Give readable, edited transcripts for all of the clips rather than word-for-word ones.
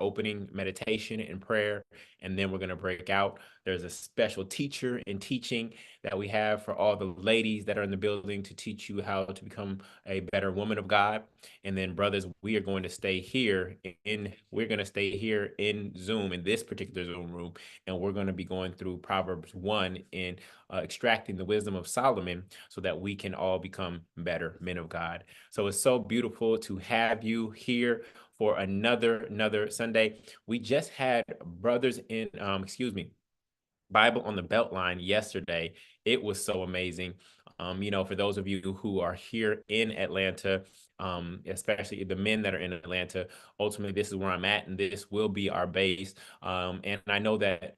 opening meditation and prayer, and then we're going to break out. There's a special teacher in teaching that we have for all the ladies that are in the building to teach you how to become a better woman of God. And then, brothers, we are going to stay here we're going to stay here in Zoom, in this particular Zoom room, and we're going to be going through Proverbs 1 and extracting the wisdom of Solomon so that we can all become better men of God. So it's so beautiful to have you here for another Sunday. We just had brothers in Bible on the Beltline yesterday. It was so amazing. For those of you who are here in Atlanta, especially the men that are in Atlanta, ultimately this is where I'm at, and this will be our base. And I know that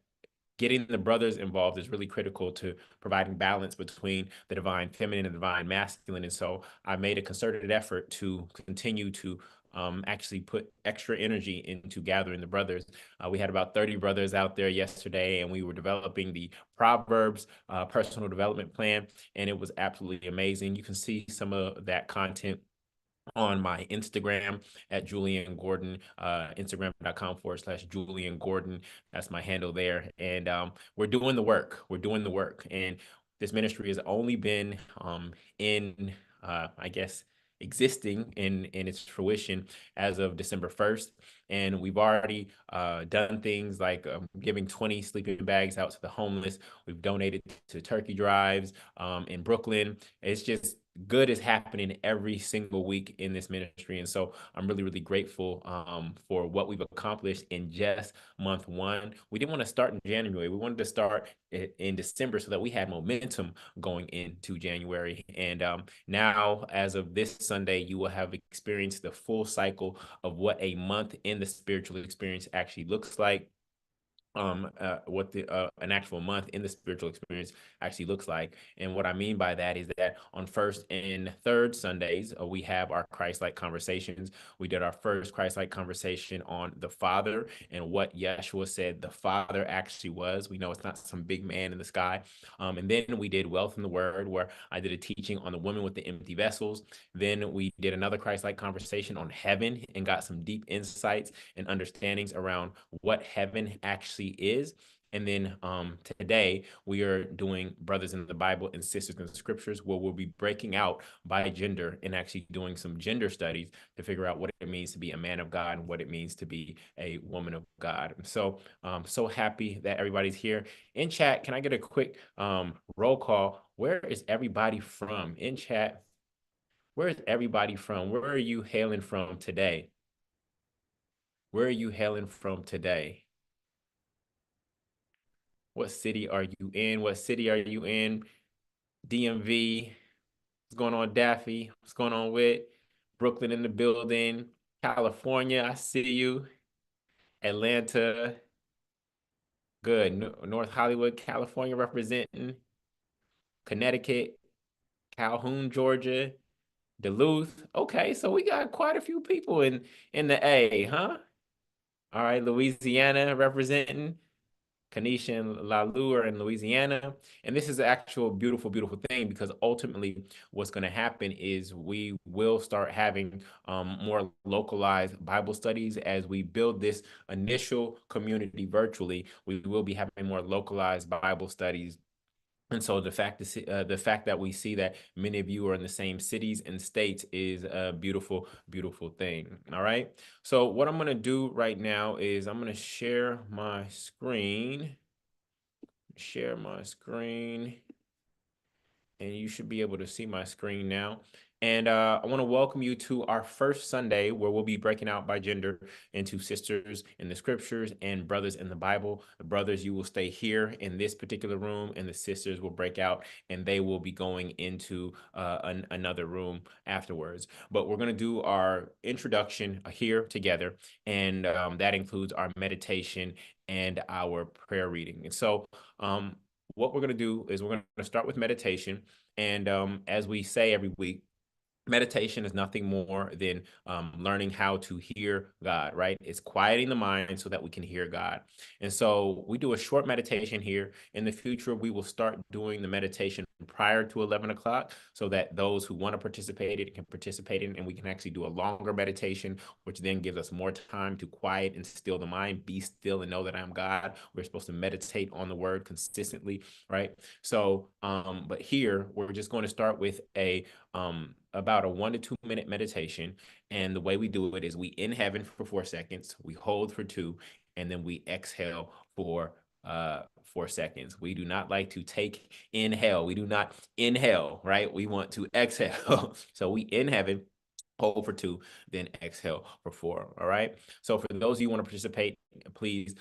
getting the brothers involved is really critical to providing balance between the divine feminine and the divine masculine. And so I made a concerted effort to continue to actually put extra energy into gathering the brothers. We had about 30 brothers out there yesterday, and we were developing the Proverbs personal development plan, and it was absolutely amazing. You can see some of that content on my Instagram at Julian Gordon, Instagram.com/Julian Gordon. That's my handle there. And we're doing the work. We're doing the work. And this ministry has only been in, I guess, existing in its fruition as of December 1st. And we've already done things like giving 20 sleeping bags out to the homeless. We've donated to turkey drives in Brooklyn. It's just good is happening every single week in this ministry. And so I'm really, really grateful for what we've accomplished in just month one. We didn't want to start in January. We wanted to start in December so that we had momentum going into January. And now, as of this Sunday, you will have experienced the full cycle of what a month in the spiritual experience actually looks like. What the an actual month in the spiritual experience actually looks like. And what I mean by that is that on first and third Sundays, we have our Christ-like conversations. We did our first Christ-like conversation on the Father and what Yeshua said the Father actually was. We know it's not some big man in the sky. And then we did Wealth in the Word, where I did a teaching on the woman with the empty vessels. Then we did another Christ-like conversation on heaven and got some deep insights and understandings around what heaven actually is. And then today we are doing Brothers in the Bible and Sisters in the Scriptures, where we'll be breaking out by gender and actually doing some gender studies to figure out what it means to be a man of God and what it means to be a woman of God. So so happy that everybody's here. In chat, can I get a quick roll call? Where is everybody from? In chat, where is everybody from? Where are you hailing from today? Where are you hailing from today? What city are you in? What city are you in? DMV. What's going on, Daffy? What's going on with Brooklyn in the building? California, I see you. Atlanta, good. North Hollywood, California representing. Connecticut, Calhoun, Georgia, Duluth. Okay, so we got quite a few people in the A, huh? All right, Louisiana representing. Kanisha and Lalu are in Louisiana. And this is the actual beautiful, beautiful thing, because ultimately what's going to happen is we will start having more localized Bible studies as we build this initial community virtually. We will be having more localized Bible studies. And so the fact that we see that many of you are in the same cities and states is a beautiful, beautiful thing. All right. So what I'm going to do right now is I'm going to share my screen. Share my screen. And you should be able to see my screen now. And I want to welcome you to our first Sunday, where we'll be breaking out by gender into sisters in the scriptures and brothers in the Bible. The brothers, you will stay here in this particular room, and the sisters will break out and they will be going into another room afterwards. But we're going to do our introduction here together, and that includes our meditation and our prayer reading. And so what we're going to do is we're going to start with meditation. And as we say every week, meditation is nothing more than learning how to hear God, right? It's quieting the mind so that we can hear God. And so we do a short meditation here. In the future, we will start doing the meditation prior to 11 o'clock so that those who want to participate in it can participate in, and we can actually do a longer meditation, which then gives us more time to quiet and still the mind, be still and know that I'm God. We're supposed to meditate on the word consistently, right? So, but here we're just going to start with about a 1 to 2 minute meditation. And the way we do it is we in heaven for 4 seconds, we hold for two, and then we exhale for 4 seconds. We do not like to take inhale. We do not inhale, right? We want to exhale. So we in heaven, hold for two, then exhale for four. All right. So for those of you who want to participate, please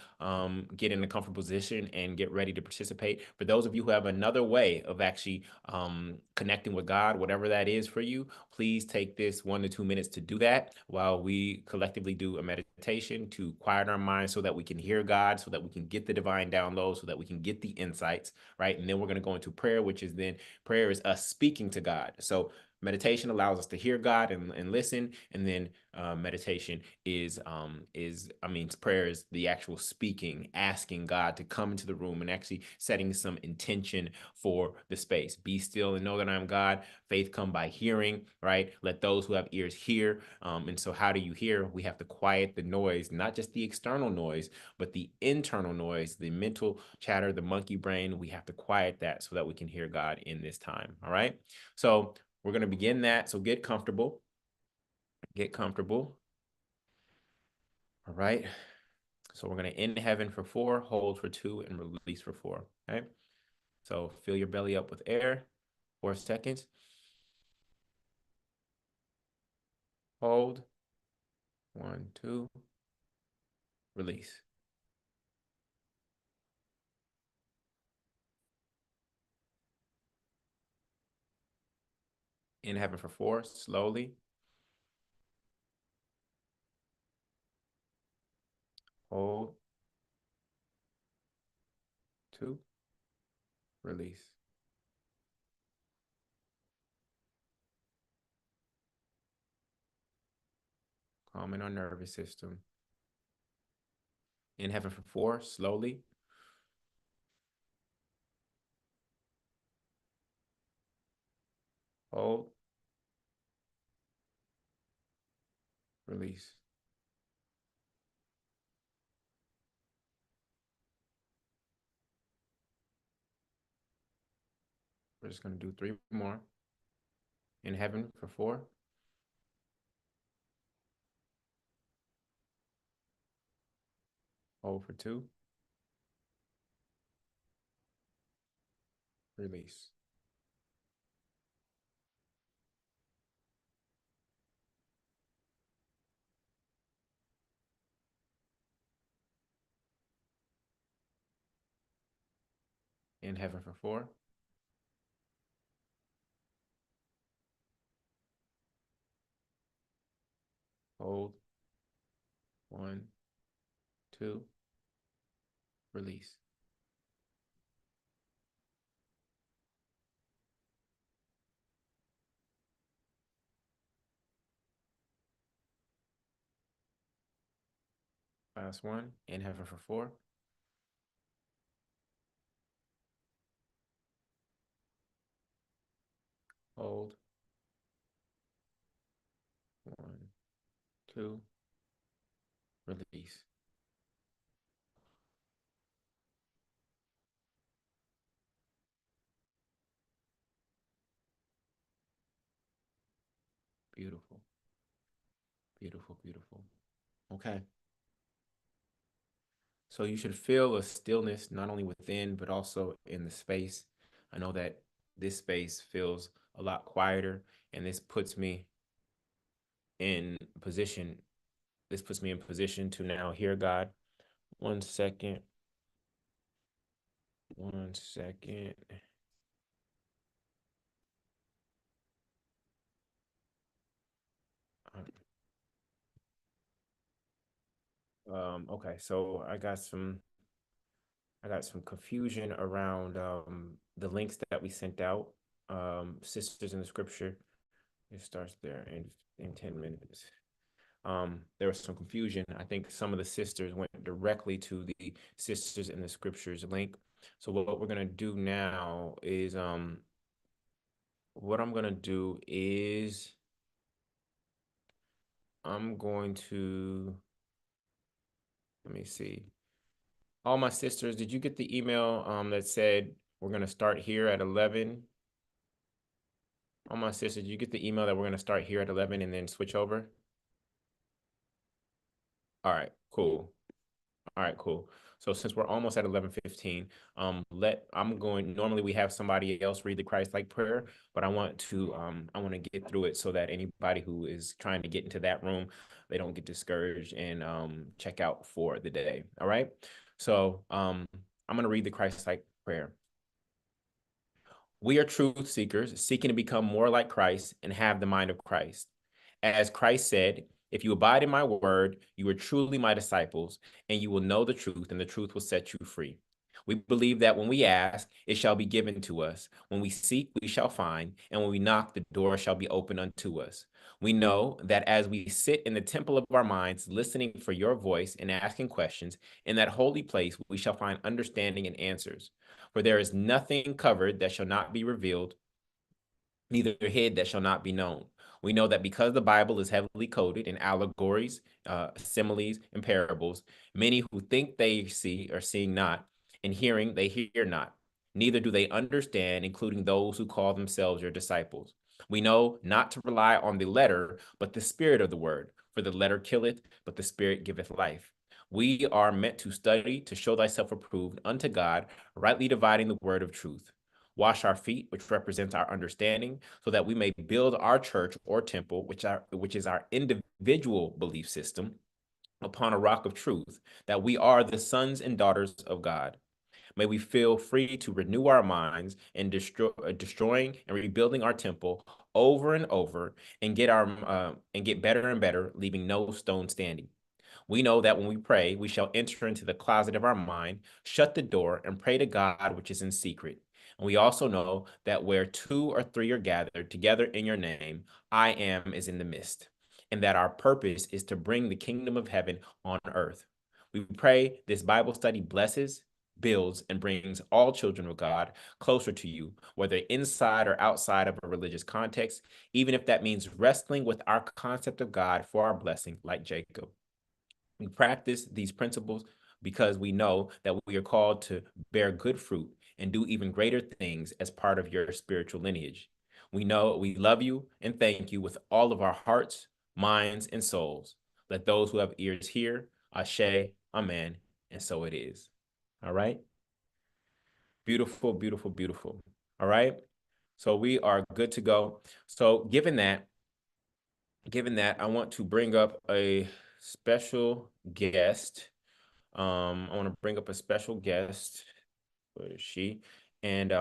get in a comfortable position and get ready to participate. For those of you who have another way of actually connecting with God, whatever that is for you, please take this 1 to 2 minutes to do that while we collectively do a meditation to quiet our minds so that we can hear God, so that we can get the divine download, so that we can get the insights, right? And then we're going to go into prayer, which is then prayer is us speaking to God. So meditation allows us to hear God and listen, and then meditation is I mean prayer is the actual speaking, asking God to come into the room and actually setting some intention for the space. Be still and know that I'm God. Faith come by hearing, right? Let those who have ears hear. And so how do you hear? We have to quiet the noise, not just the external noise, but the internal noise, the mental chatter, the monkey brain. We have to quiet that so that we can hear God in this time. All right. So we're going to begin that. So get comfortable. Get comfortable. All right. So we're going to in heaven for four, hold for two, and release for four. Okay. So fill your belly up with air. 4 seconds. Hold. One, two. Release. In heaven for four. Slowly. Hold. Two. Release. Calming our nervous system. In heaven for four. Slowly. Hold. Release. We're just going to do three more. In heaven for four. Hold for two. Release. In heaven for four. Hold. One, two. Release. Last one. In heaven for four. Hold. One, two. Release. Beautiful. Beautiful. Beautiful. Okay. So you should feel a stillness not only within, but also in the space. I know that this space feels a lot quieter, and this puts me in position. This puts me in position to now hear God. 1 second. 1 second. Okay, so I got some confusion around the links that we sent out. Sisters in the Scripture. It starts there in 10 minutes. There was some confusion. I think some of the sisters went directly to the Sisters in the Scriptures link. So what we're gonna do now is what I'm gonna do is I'm going to let me see. All my sisters, did you get the email that said we're gonna start here at 11? All my sisters, did you get the email that we're gonna start here at 11 and then switch over? All right, cool. All right, cool. So since we're almost at 11:15, I'm going, normally we have somebody else read the Christ-like prayer, but I want to get through it so that anybody who is trying to get into that room, they don't get discouraged and check out for the day. All right. So I'm going to read the Christ-like prayer. We are truth seekers, seeking to become more like Christ and have the mind of Christ. As Christ said, if you abide in my word, you are truly my disciples, and you will know the truth, and the truth will set you free. We believe that when we ask, it shall be given to us. When we seek, we shall find, and when we knock, the door shall be open unto us. We know that as we sit in the temple of our minds, listening for your voice and asking questions, in that holy place we shall find understanding and answers. For there is nothing covered that shall not be revealed, neither hid that shall not be known. We know that because the Bible is heavily coded in allegories, similes, and parables, many who think they see are seeing not, and hearing they hear not. Neither do they understand, including those who call themselves your disciples. We know not to rely on the letter, but the spirit of the word. For the letter killeth, but the spirit giveth life. We are meant to study to show thyself approved unto God, rightly dividing the word of truth. Wash our feet, which represents our understanding, so that we may build our church or temple, which is our individual belief system, upon a rock of truth, that we are the sons and daughters of God. May we feel free to renew our minds and destroying and rebuilding our temple over and over, and get better and better, leaving no stone standing. We know that when we pray, we shall enter into the closet of our mind, shut the door, and pray to God which is in secret. And we also know that where two or three are gathered together in your name, I am is in the midst. And that our purpose is to bring the kingdom of heaven on earth. We pray this Bible study blesses, builds, and brings all children of God closer to you, whether inside or outside of a religious context, even if that means wrestling with our concept of God for our blessing, like Jacob. We practice these principles because we know that we are called to bear good fruit and do even greater things as part of your spiritual lineage. We know we love you and thank you with all of our hearts, minds, and souls. Let those who have ears hear, Ashe, Amen, and so it is. All right? Beautiful, beautiful, beautiful. All right? So we are good to go. So given that, I want to bring up a special guest. I want to bring up a special guest. Where is she? And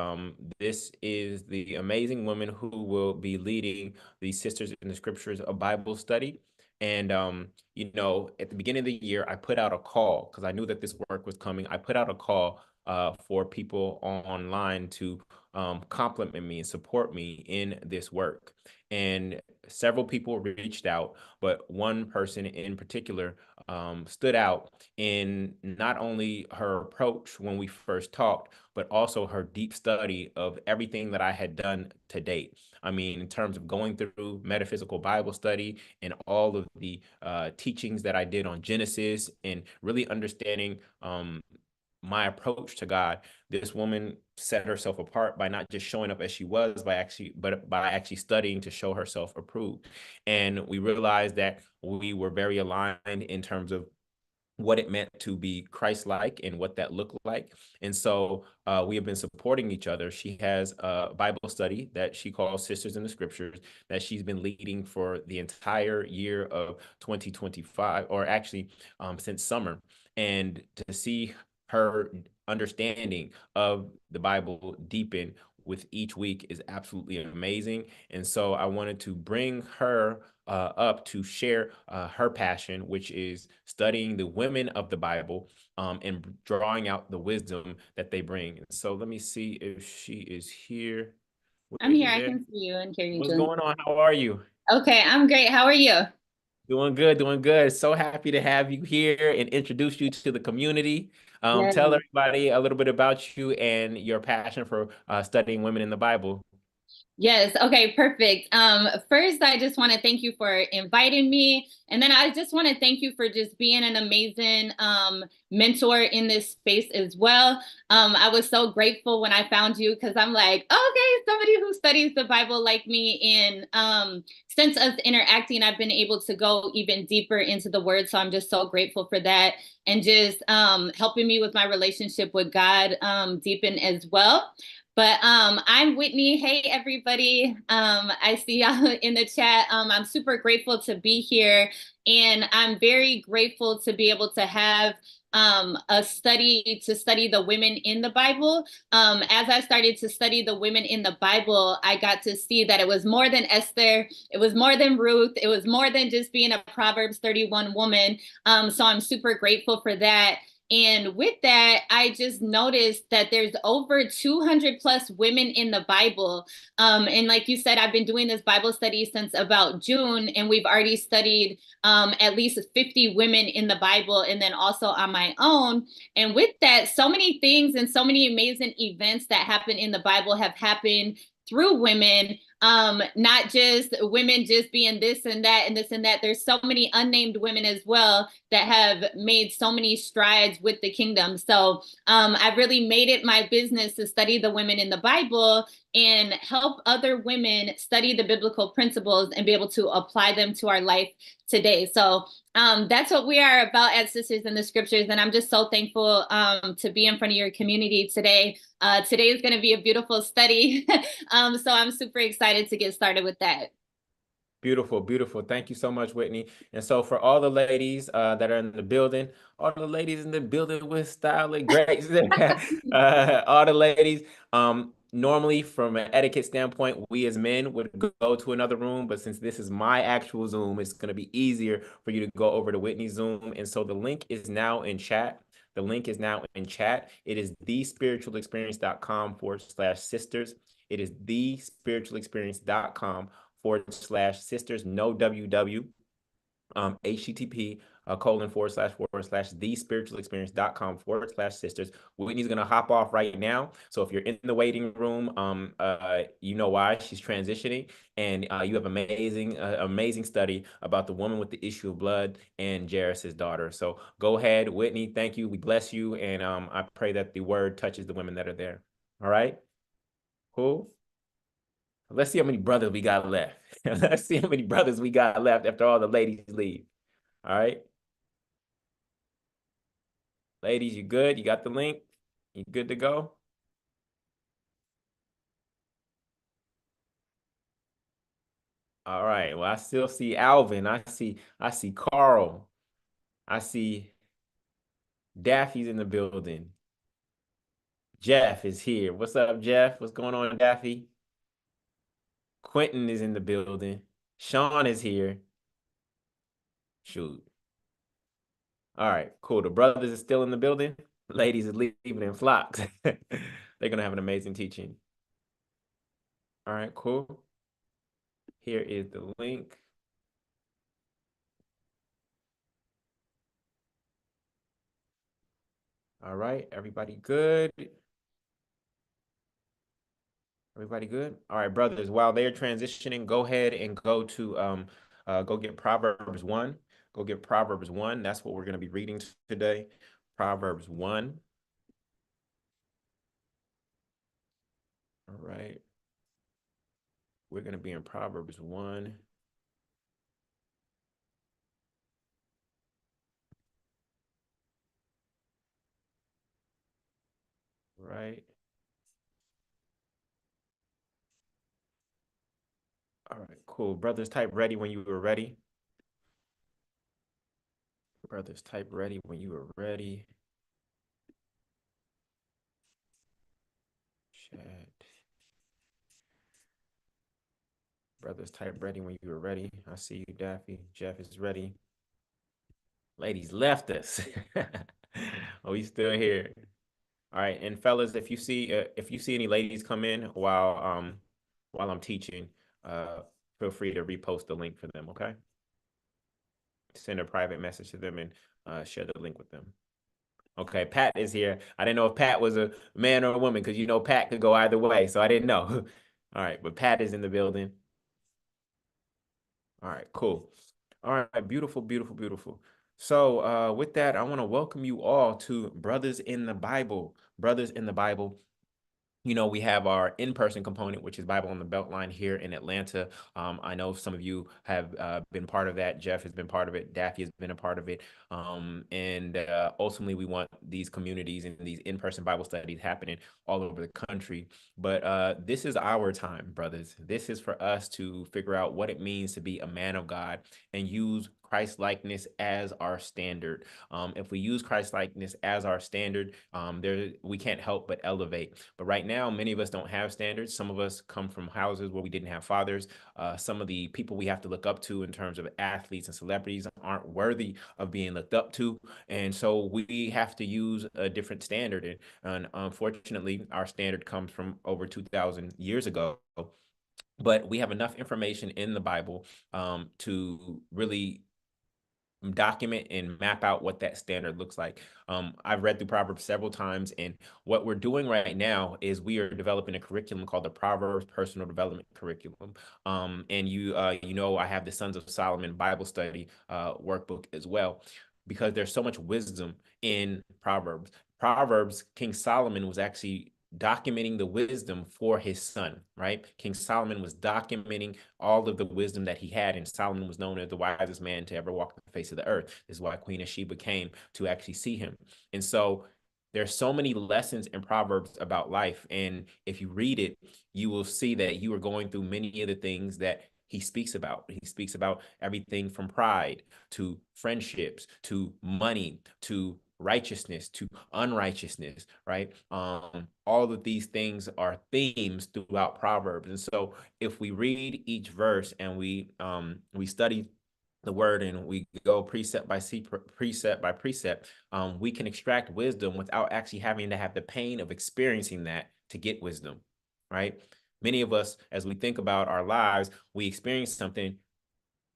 this is the amazing woman who will be leading the Sisters in the Scriptures, a Bible study. And at the beginning of the year, I put out a call because I knew that this work was coming. I put out a call for people online to compliment me and support me in this work. And several people reached out, but one person in particular stood out in not only her approach when we first talked, but also her deep study of everything that I had done to date. I mean, in terms of going through metaphysical Bible study and all of the teachings that I did on Genesis and really understanding my approach to God, this woman set herself apart by not just showing up as she was, but by actually studying to show herself approved. And we realized that we were very aligned in terms of what it meant to be Christ-like and what that looked like. And so we have been supporting each other. She has a Bible study that she calls Sisters in the Scriptures that she's been leading for the entire year of 2025, or actually since summer. And to see her understanding of the Bible deepen with each week is absolutely amazing. And so I wanted to bring her up to share her passion, which is studying the women of the Bible and drawing out the wisdom that they bring. And so let me see if she is here. I'm here. You I there? can see you and hear you, What's June. going on? How are you? Okay, I'm great. How are you? Doing good, doing good. So happy to have you here and introduce you to the community. Yes. Tell everybody a little bit about you and your passion for studying women in the Bible. Yes. Okay, perfect. First, I just want to thank you for inviting me. And then I just want to thank you for just being an amazing mentor in this space as well. I was so grateful when I found you because I'm like, okay, somebody who studies the Bible like me. And since us interacting, I've been able to go even deeper into the word. So I'm just so grateful for that. And just helping me with my relationship with God deepen as well. But I'm Whitney. Hey, everybody. I see y'all in the chat. I'm super grateful to be here. And I'm very grateful to be able to have a study to study the women in the Bible. As I started to study the women in the Bible, I got to see that it was more than Esther. It was more than Ruth. It was more than just being a Proverbs 31 woman. So I'm super grateful for that. And with that, I just noticed that there's over 200 plus women in the Bible. And like you said, I've been doing this Bible study since about June, and we've already studied at least 50 women in the Bible, and then also on my own. And with that, so many things and so many amazing events that happen in the Bible have happened through women, not just women just being this and that and this and that. There's so many unnamed women as well that have made so many strides with the kingdom. So I really made it my business to study the women in the Bible and help other women study the biblical principles and be able to apply them to our life today. So that's what we are about at Sisters in the Scriptures. And I'm just so thankful to be in front of your community today. Today is going to be a beautiful study. So I'm super excited to get started with that. Beautiful, beautiful. Thank you so much, Whitney. And so for all the ladies that are in the building, all the ladies in the building with style and grace, all the ladies, normally from an etiquette standpoint, we as men would go to another room, but since this is my actual Zoom, it's going to be easier for you to go over to Whitney's Zoom. And so the link is now in chat. The link is now in chat. It is thespiritualexperience.com/sisters. It is thespiritualexperience.com/sisters, no WW, HTTP :// thespiritualexperience.com/sisters. Whitney's gonna hop off right now. So if you're in the waiting room, you know why she's transitioning, and you have amazing study about the woman with the issue of blood and Jairus's daughter. So go ahead, Whitney. Thank you. We bless you, and I pray that the word touches the women that are there. All right, cool. Let's see how many brothers we got left. Let's see how many brothers we got left after all the ladies leave. All right. Ladies, you good? You got the link? You good to go? All right. Well, I still see Alvin. I see Carl. I see Daffy's in the building. Jeff is here. What's up, Jeff? What's going on, Daffy? Quentin is in the building. Sean is here. Shoot. All right, cool. The brothers are still in the building. Ladies are leaving in flocks. They're gonna have an amazing teaching. All right, cool. Here is the link. All right, everybody good? Everybody good? All right, brothers, while they're transitioning, go ahead and go get Proverbs 1. Go get Proverbs 1. That's what we're going to be reading today. Proverbs 1. All right. We're going to be in Proverbs 1. Right. All right, cool. Brothers, type ready when you were ready. Brothers, type ready when you were ready. Chat. Brothers, type ready when you were ready. I see you, Daffy. Jeff is ready. Ladies left us. Oh, he's still here. All right, and fellas, if you see any ladies come in while I'm teaching, uh, feel free to repost the link for them. Okay, send a private message to them and share the link with them. Okay, Pat is here. I didn't know if Pat was a man or a woman because you know Pat could go either way, so I didn't know. All right, but Pat is in the building. All right, cool. All right, beautiful, beautiful, beautiful. So, with that, I want to welcome you all to Brothers in the Bible. Brothers in the Bible. We have our in-person component, which is Bible on the Beltline here in Atlanta. I know some of you have been part of that. Jeff has been part of it. Daffy has been a part of it. And ultimately, we want these communities and these in-person Bible studies happening all over the country. But this is our time, brothers. This is for us to figure out what it means to be a man of God and use Christ likeness as our standard. If we use Christ likeness as our standard, we can't help but elevate. But right now, many of us don't have standards. Some of us come from houses where we didn't have fathers. Some of the people we have to look up to in terms of athletes and celebrities aren't worthy of being looked up to. And so we have to use a different standard. And unfortunately, our standard comes from over 2,000 years ago. But we have enough information in the Bible to really document and map out what that standard looks like. I've read through Proverbs several times, and what we're doing right now is we are developing a curriculum called the Proverbs Personal Development Curriculum. And I have the Sons of Solomon Bible Study workbook as well, because there's so much wisdom in Proverbs. Proverbs, King Solomon was actually documenting the wisdom for his son, right? King Solomon was documenting all of the wisdom that he had, and Solomon was known as the wisest man to ever walk the face of the earth. This is why Queen of Sheba came to actually see him. And so there's so many lessons in Proverbs about life. And if you read it, you will see that you are going through many of the things that he speaks about. He speaks about everything from pride to friendships to money to righteousness to unrighteousness, right? All of these things are themes throughout Proverbs. And so if we read each verse and we study the word and we go precept by precept, we can extract wisdom without actually having to have the pain of experiencing that to get wisdom, right? Many of us, as we think about our lives, we experience something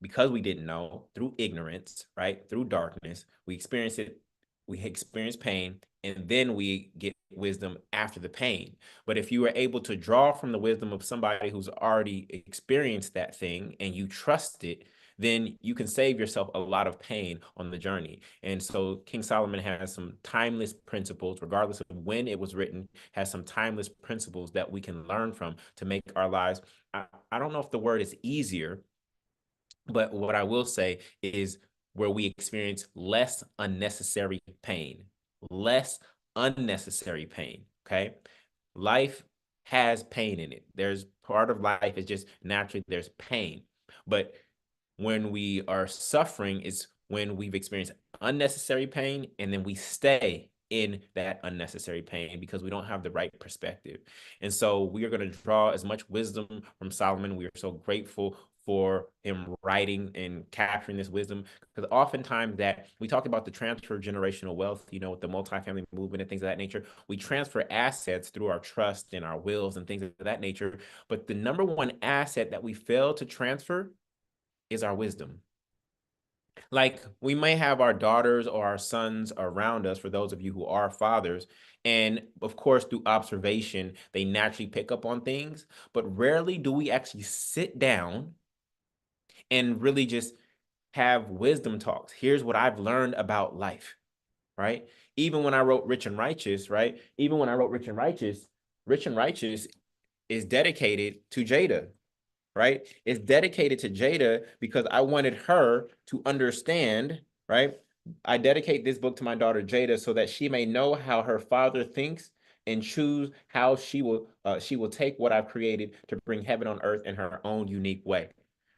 because we didn't know, through ignorance, right? Through darkness. We experience pain, and then we get wisdom after the pain. But if you are able to draw from the wisdom of somebody who's already experienced that thing and you trust it, then you can save yourself a lot of pain on the journey. And so King Solomon has some timeless principles, regardless of when it was written, has some timeless principles that we can learn from to make our lives. I don't know if the word is easier, but what I will say is where we experience less unnecessary pain, less unnecessary pain. Okay. Life has pain in it. There's part of life is just naturally there's pain. But when we are suffering is when we've experienced unnecessary pain and then we stay in that unnecessary pain because we don't have the right perspective. And so we are going to draw as much wisdom from Solomon. We are so grateful for him writing and capturing this wisdom, because oftentimes that we talk about the transfer of generational wealth, with the multifamily movement and things of that nature. We transfer assets through our trust and our wills and things of that nature. But the number one asset that we fail to transfer is our wisdom. Like, we may have our daughters or our sons around us, for those of you who are fathers, and of course through observation they naturally pick up on things, but rarely do we actually sit down and really just have wisdom talks. Here's what I've learned about life, right? Even when I wrote Rich and Righteous, right? Even when I wrote Rich and Righteous is dedicated to Jada, right? It's dedicated to Jada because I wanted her to understand, right? I dedicate this book to my daughter Jada so that she may know how her father thinks and choose how she will take what I've created to bring heaven on earth in her own unique way,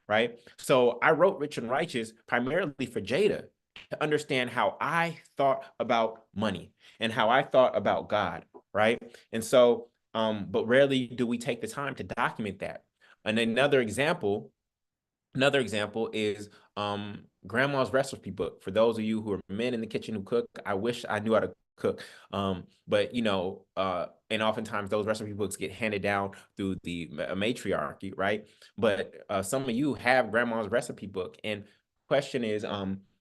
right? So I wrote Rich and Righteous primarily for Jada to understand how I thought about money and how I thought about God, right? And so, but rarely do we take the time to document that. And another example is Grandma's recipe book. For those of you who are men in the kitchen who cook, I wish I knew how to cook. But and oftentimes those recipe books get handed down through the matriarchy, right? But some of you have grandma's recipe book, and question is,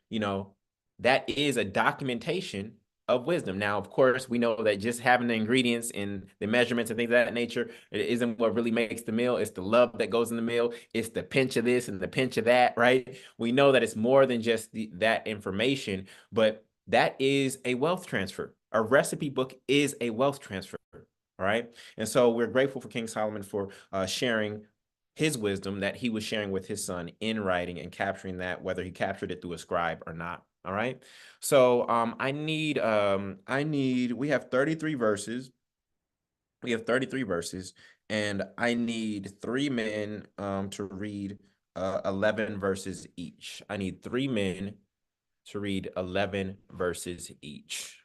you know, that is a documentation of wisdom. Now, of course, we know that just having the ingredients and the measurements and things of that nature, it isn't what really makes the meal. It's the love that goes in the meal. It's the pinch of this and the pinch of that, right? We know that it's more than just that information, but that is a wealth transfer. A recipe book is a wealth transfer. All right. And so we're grateful for King Solomon for sharing his wisdom that he was sharing with his son in writing and capturing that, whether he captured it through a scribe or not. All right. So we have 33 verses. We have 33 verses, and I need three men to read 11 verses each. I need three men to read 11 verses each.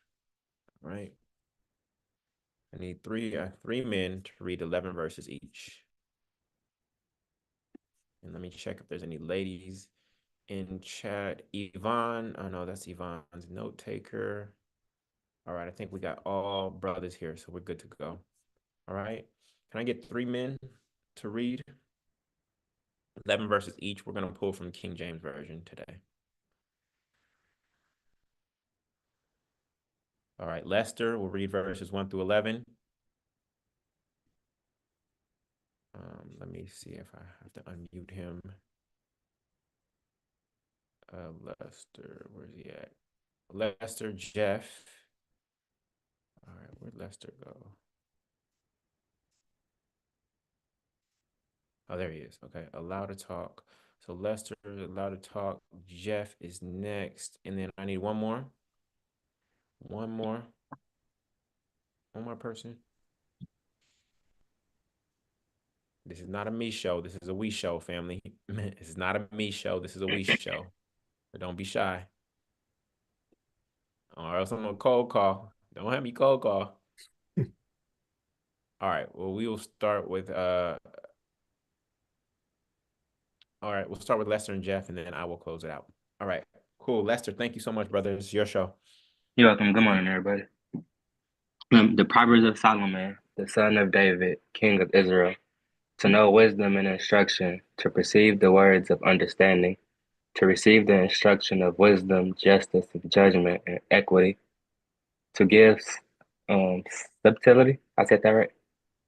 All right. I need three men to read 11 verses each. And let me check if there's any ladies in chat. Yvonne, oh no, that's Yvonne's note taker. All right, I think we got all brothers here, so we're good to go. All right. Can I get three men to read 11 verses each? We're going to pull from King James Version today. All right, Lester will read verses 1 through 11. Let me see if I have to unmute him. Lester, where's he at? Lester, Jeff. All right, where'd Lester go? Oh, there he is. Okay, allow to talk. So Lester, allow to talk. Jeff is next. And then I need one more. One more. One more person. This is not a me show. This is a we show, family. This is not a me show. This is a we show. But don't be shy. Or else I'm gonna cold call. Don't have me cold call. All right. Well, we will start with all right, we'll start with Lester and Jeff, and then I will close it out. All right. Cool. Lester, thank you so much, brother. It's your show. You're welcome. Good morning, everybody. The Proverbs of Solomon, the son of David, king of Israel, to know wisdom and instruction, to perceive the words of understanding, to receive the instruction of wisdom, justice, judgment, and equity, to give um, subtlety. I said that right.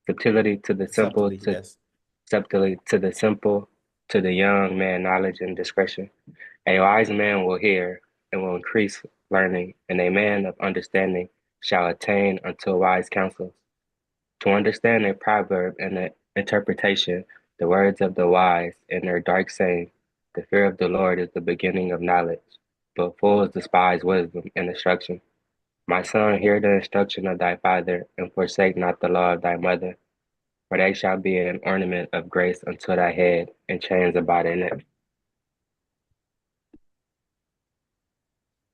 Subtlety to the simple, Subtly, yes. subtlety to the simple, to the young man, knowledge and discretion. A wise man will hear and will increase learning, and a man of understanding shall attain unto wise counsels. To understand a proverb and the interpretation, the words of the wise and their dark saying, the fear of the Lord is the beginning of knowledge, but fools despise wisdom and instruction. My son, hear the instruction of thy father, and forsake not the law of thy mother, for they shall be an ornament of grace unto thy head, and chains about thy neck.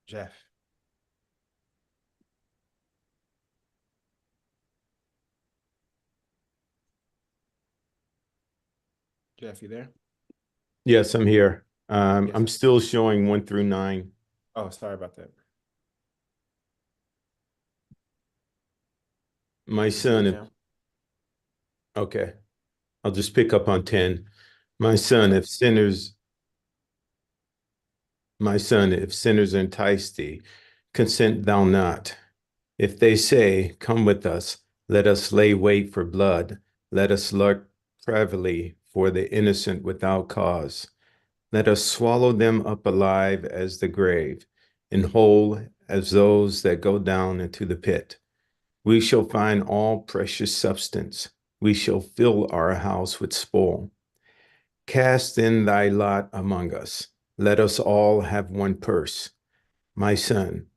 Jeff. Jeff, you there? Yes, I'm here. Yes. I'm still showing 1 through 9. Oh, sorry about that. My You son, now? okay, I'll just pick up on 10. My son, if sinners entice thee, consent thou not. If they say, come with us, let us lay wait for blood, let us lurk privily for the innocent without cause. Let us swallow them up alive as the grave, and whole as those that go down into the pit. We shall find all precious substance. We shall fill our house with spoil. Cast in thy lot among us. Let us all have one purse. My son,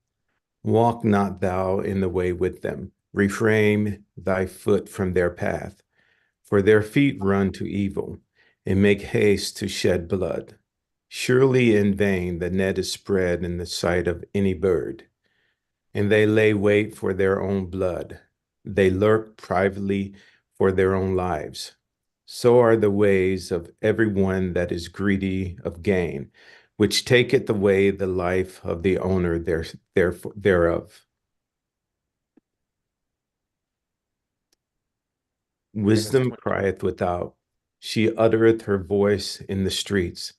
walk not thou in the way with them. Refrain thy foot from their path. For their feet run to evil, and make haste to shed blood. Surely in vain the net is spread in the sight of any bird, and they lay wait for their own blood. They lurk privately for their own lives. So are the ways of every one that is greedy of gain, which taketh away the life of the owner thereof. Wisdom crieth without. She uttereth her voice in the streets.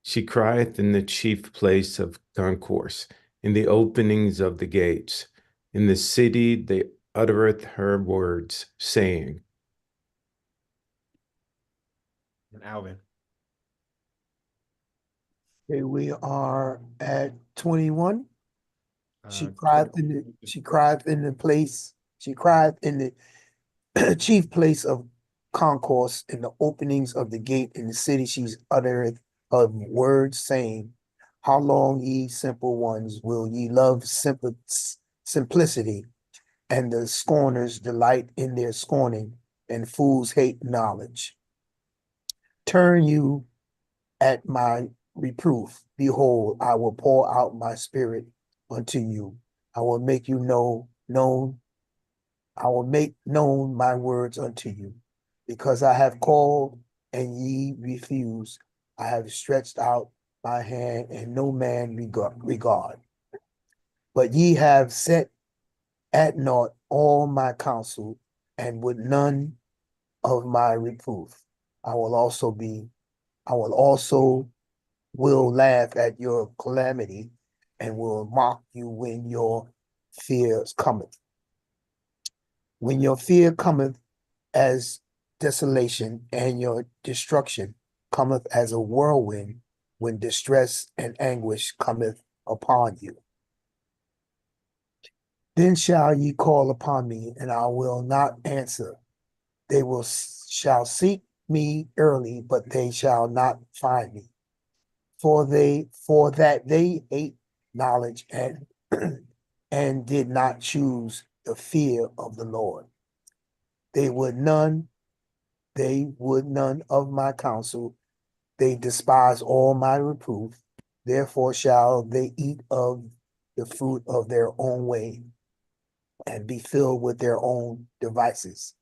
She crieth in the chief place of concourse, in the openings of the gates. In the city they uttereth her words, saying. And Alvin. Okay, we are at 21. She 20. cried in the chief place of concourse in the openings of the gate in the city. She's uttered her words, saying, how long, ye simple ones, will ye love simplicity, and the scorners delight in their scorning, and fools hate knowledge? Turn you at my reproof. Behold, I will pour out my spirit unto you. I will make you known. I will make known my words unto you. Because I have called and ye refuse, I have stretched out my hand and no man regard. But ye have set at naught all my counsel, and would none of my reproof. I will also will laugh at your calamity, and will mock you when your fears cometh. When your fear cometh as desolation, and your destruction cometh as a whirlwind, when distress and anguish cometh upon you. Then shall ye call upon me, and I will not answer. They shall seek me early, but they shall not find me. For that they hate knowledge, and and did not choose the fear of the Lord. They would none of my counsel. They despise all my reproof. Therefore shall they eat of the fruit of their own way, and be filled with their own devices.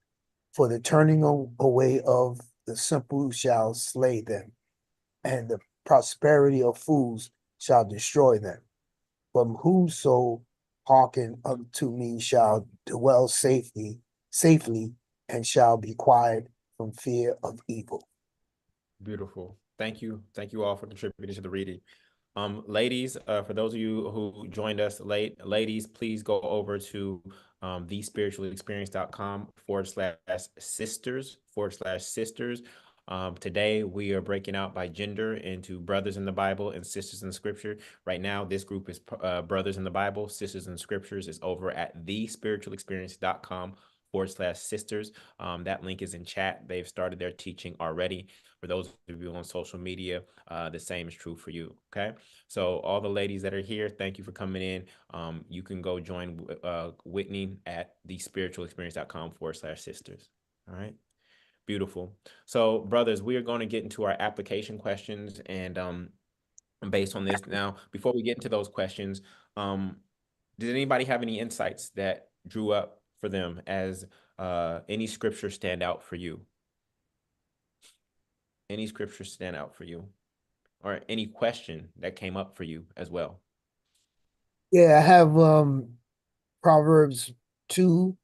For the turning away of the simple shall slay them, and the prosperity of fools shall destroy them. But whoso hearken unto me shall dwell safely, and shall be quiet from fear of evil. Beautiful. Thank you. Thank you all for contributing to the reading. Ladies, for those of you who joined us late, ladies, please go over to thespiritualexperience.com/sisters. Today we are breaking out by gender into brothers in the Bible and sisters in Scripture. Right now, this group is brothers in the Bible, sisters in Scriptures is over at thespiritualexperience.com/sisters. That link is in chat. They've started their teaching already. For those of you on social media, the same is true for you. Okay. So all the ladies that are here, thank you for coming in. You can go join Whitney at thespiritualexperience.com/sisters. All right. Beautiful. So brothers, we are going to get into our application questions, and based on this now, before we get into those questions, did anybody have any insights that drew up for them as any scripture stand out for you? Any scripture stand out for you? Or any question that came up for you as well? Yeah, I have Proverbs 2,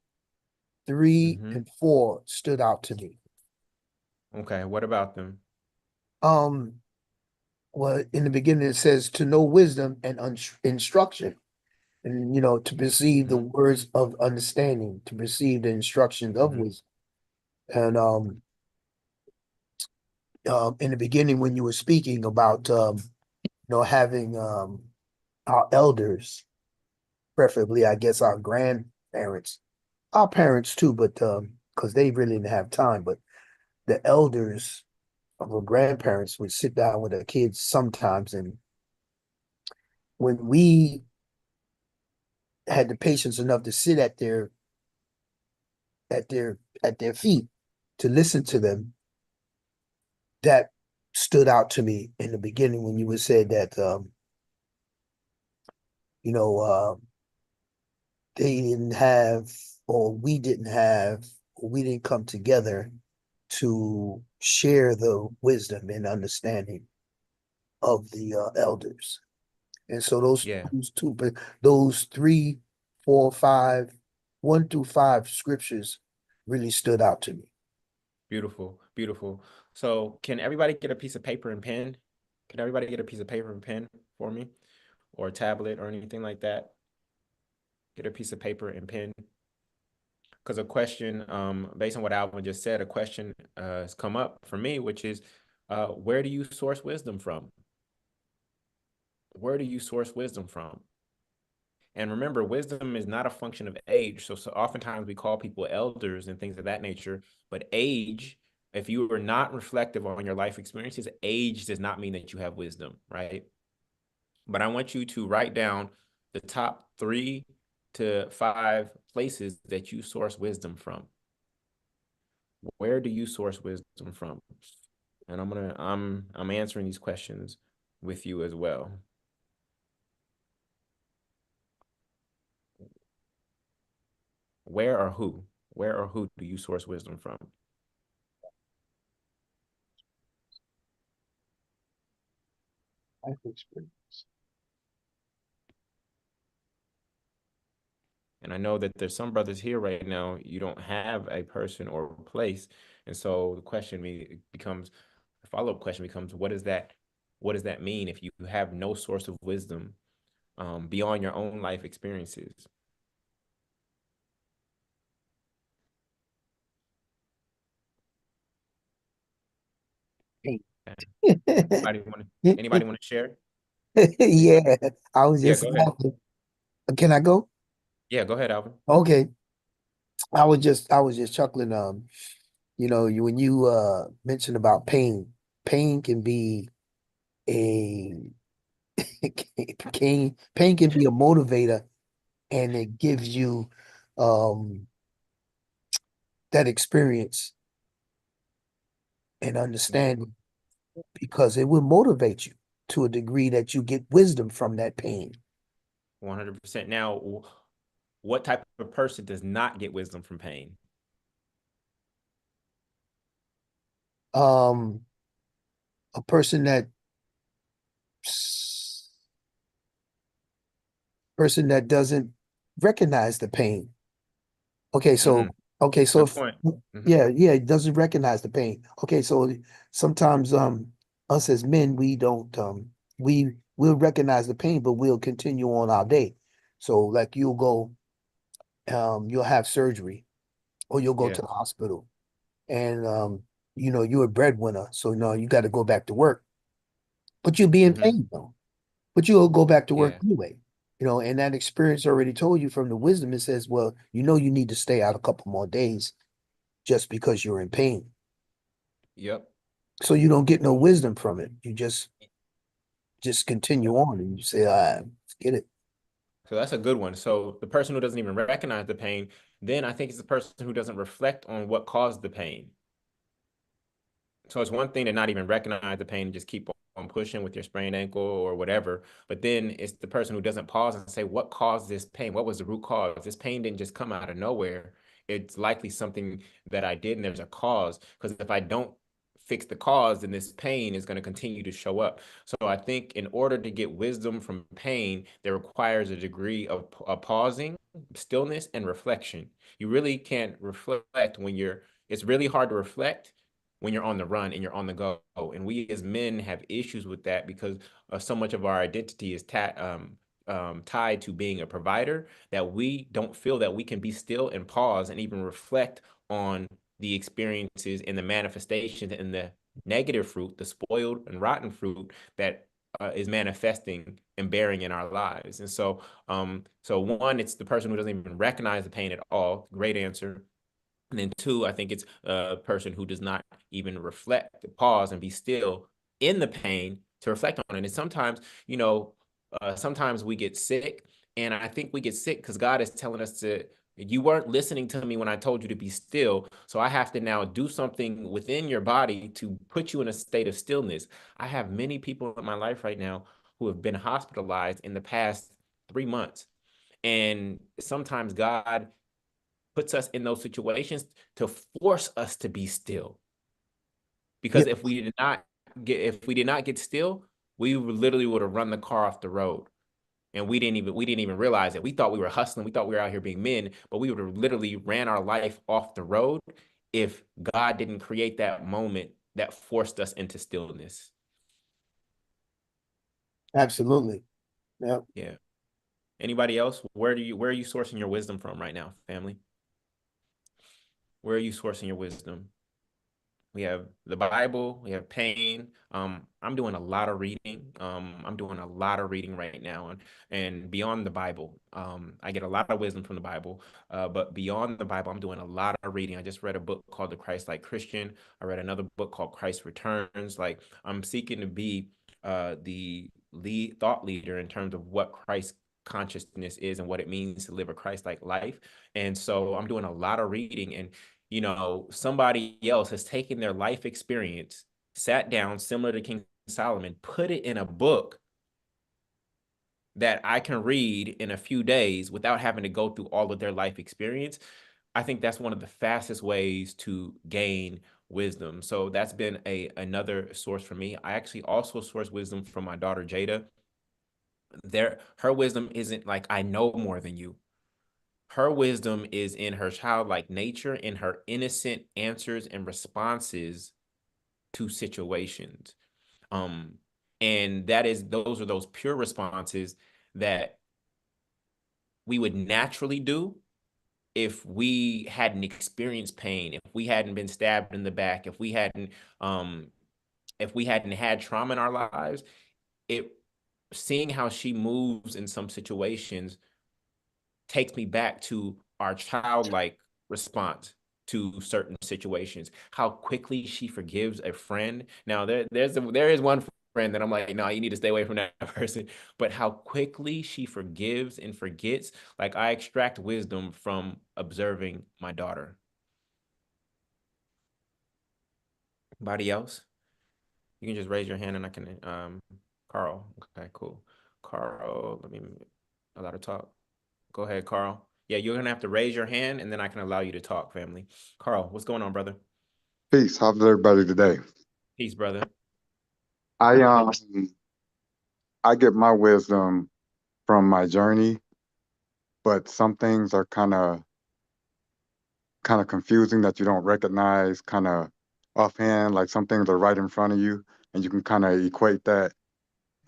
3, and 4 stood out to me. Okay, what about them? Well, in the beginning it says to know wisdom and instruction, and to perceive the words of understanding, to perceive the instructions of wisdom. And in the beginning, when you were speaking about having our elders, preferably I guess our grandparents, our parents too, but because they really didn't have time, but the elders of our grandparents would sit down with their kids sometimes, and when we had the patience enough to sit at their feet to listen to them, that stood out to me in the beginning when you would say that they didn't have, or we didn't have, or we didn't come together to share the wisdom and understanding of the elders. And so those 3, 4, 5, 1 through 5 scriptures really stood out to me. Beautiful, beautiful. So can everybody get a piece of paper and pen? Can everybody get a piece of paper and pen for me? Or a tablet or anything like that? Get a piece of paper and pen. Because a question, based on what Alvin just said, a question has come up for me, which is, where do you source wisdom from? Where do you source wisdom from? And remember, wisdom is not a function of age. So oftentimes we call people elders and things of that nature, but age, if you are not reflective on your life experiences, age does not mean that you have wisdom, right? But I want you to write down the top 3 to 5 places that you source wisdom from. Where do you source wisdom from? And I'm answering these questions with you as well. Where or who? Where or who do you source wisdom from? Life experience. And I know that there's some brothers here right now, you don't have a person or a place. And so the question becomes, the follow-up question becomes, what does that mean if you have no source of wisdom beyond your own life experiences? Hey. Anybody want to share? Yeah, I was Yeah, just go ahead. laughing. Can I go? Yeah, go ahead, Alvin. Okay. I was just chuckling. When you mentioned about pain, pain can be a pain can be a motivator, and it gives you um that experience and understanding, because it will motivate you to a degree that you get wisdom from that pain. 100%. Now, what type of person does not get wisdom from pain? Um, a person that doesn't recognize the pain. Okay, so Mm, okay, so good if, point. Mhm. yeah, it doesn't recognize the pain. Okay, so sometimes us as men, we don't we'll recognize the pain, but we'll continue on our day. So like you'll have surgery, or you'll go Yeah. to the hospital, and you're a breadwinner, so no, you got to go back to work. But you'll be in Hmm. pain though. But you'll go back to work Yeah. anyway. And that experience already told you from the wisdom, it says, well, you need to stay out a couple more days just because you're in pain. Yep. So you don't get no wisdom from it. You just continue on, and you say, get it. So that's a good one. So the person who doesn't even recognize the pain, then I think it's the person who doesn't reflect on what caused the pain. So it's one thing to not even recognize the pain and just keep on pushing with your sprained ankle or whatever. But then it's the person who doesn't pause and say, what caused this pain? What was the root cause? This pain didn't just come out of nowhere. It's likely something that I did, and there's a cause. Because if I don't fix the cause, then this pain is going to continue to show up. So I think in order to get wisdom from pain, there requires a degree of pausing, stillness, and reflection. You really can't reflect it's really hard to reflect when you're on the run and you're on the go. And we as men have issues with that because so much of our identity is tied to being a provider, that we don't feel that we can be still and pause and even reflect on the experiences and the manifestations and the negative fruit, the spoiled and rotten fruit that is manifesting and bearing in our lives. And so one, it's the person who doesn't even recognize the pain at all. Great answer. And then two, I think it's a person who does not even reflect, pause, and be still in the pain to reflect on it. And sometimes we get sick, and I think we get sick because God is telling us you weren't listening to me when I told you to be still. So I have to now do something within your body to put you in a state of stillness. I have many people in my life right now who have been hospitalized in the past 3 months. And sometimes God puts us in those situations to force us to be still. Yeah, Because if we did not get still, we literally would have run the car off the road. And we didn't even realize it. We thought we were hustling. We thought we were out here being men, but we would have literally ran our life off the road if God didn't create that moment that forced us into stillness. Absolutely. Yep. Yeah. Anybody else? Where are you sourcing your wisdom from right now, family? Where are you sourcing your wisdom? We have the Bible, we have pain. I'm doing a lot of reading. I'm doing a lot of reading right now, and beyond the Bible, I get a lot of wisdom from the Bible. But beyond the Bible, I'm doing a lot of reading. I just read a book called The Christ-Like Christian. I read another book called Christ Returns. Like, I'm seeking to be the thought leader in terms of what Christ consciousness is and what it means to live a Christ-like life. And so I'm doing a lot of reading, and somebody else has taken their life experience, sat down, similar to King Solomon, put it in a book that I can read in a few days without having to go through all of their life experience. I think that's one of the fastest ways to gain wisdom. So that's been another source for me. I actually also source wisdom from my daughter Jada. Her wisdom isn't like I know more than you. Her wisdom is in her childlike nature, in her innocent answers and responses to situations. Um, and those are those pure responses that we would naturally do if we hadn't experienced pain, if we hadn't been stabbed in the back, um, if we hadn't had trauma in our lives. It Seeing how she moves in some situations takes me back to our childlike response to certain situations. How quickly she forgives a friend. Now there is one friend that I'm like, no, you need to stay away from that person. But how quickly she forgives and forgets. Like, I extract wisdom from observing my daughter. Anybody else? You can just raise your hand and I can Carl. Okay, cool. Carl, let me allow to talk. Go ahead, Carl. Yeah, you're gonna have to raise your hand and then I can allow you to talk, family. Carl, what's going on, brother? Peace. How's everybody today? Peace, brother. I I get my wisdom from my journey, but some things are kind of confusing that you don't recognize kind of offhand. Like some things are right in front of you, and you can kind of equate that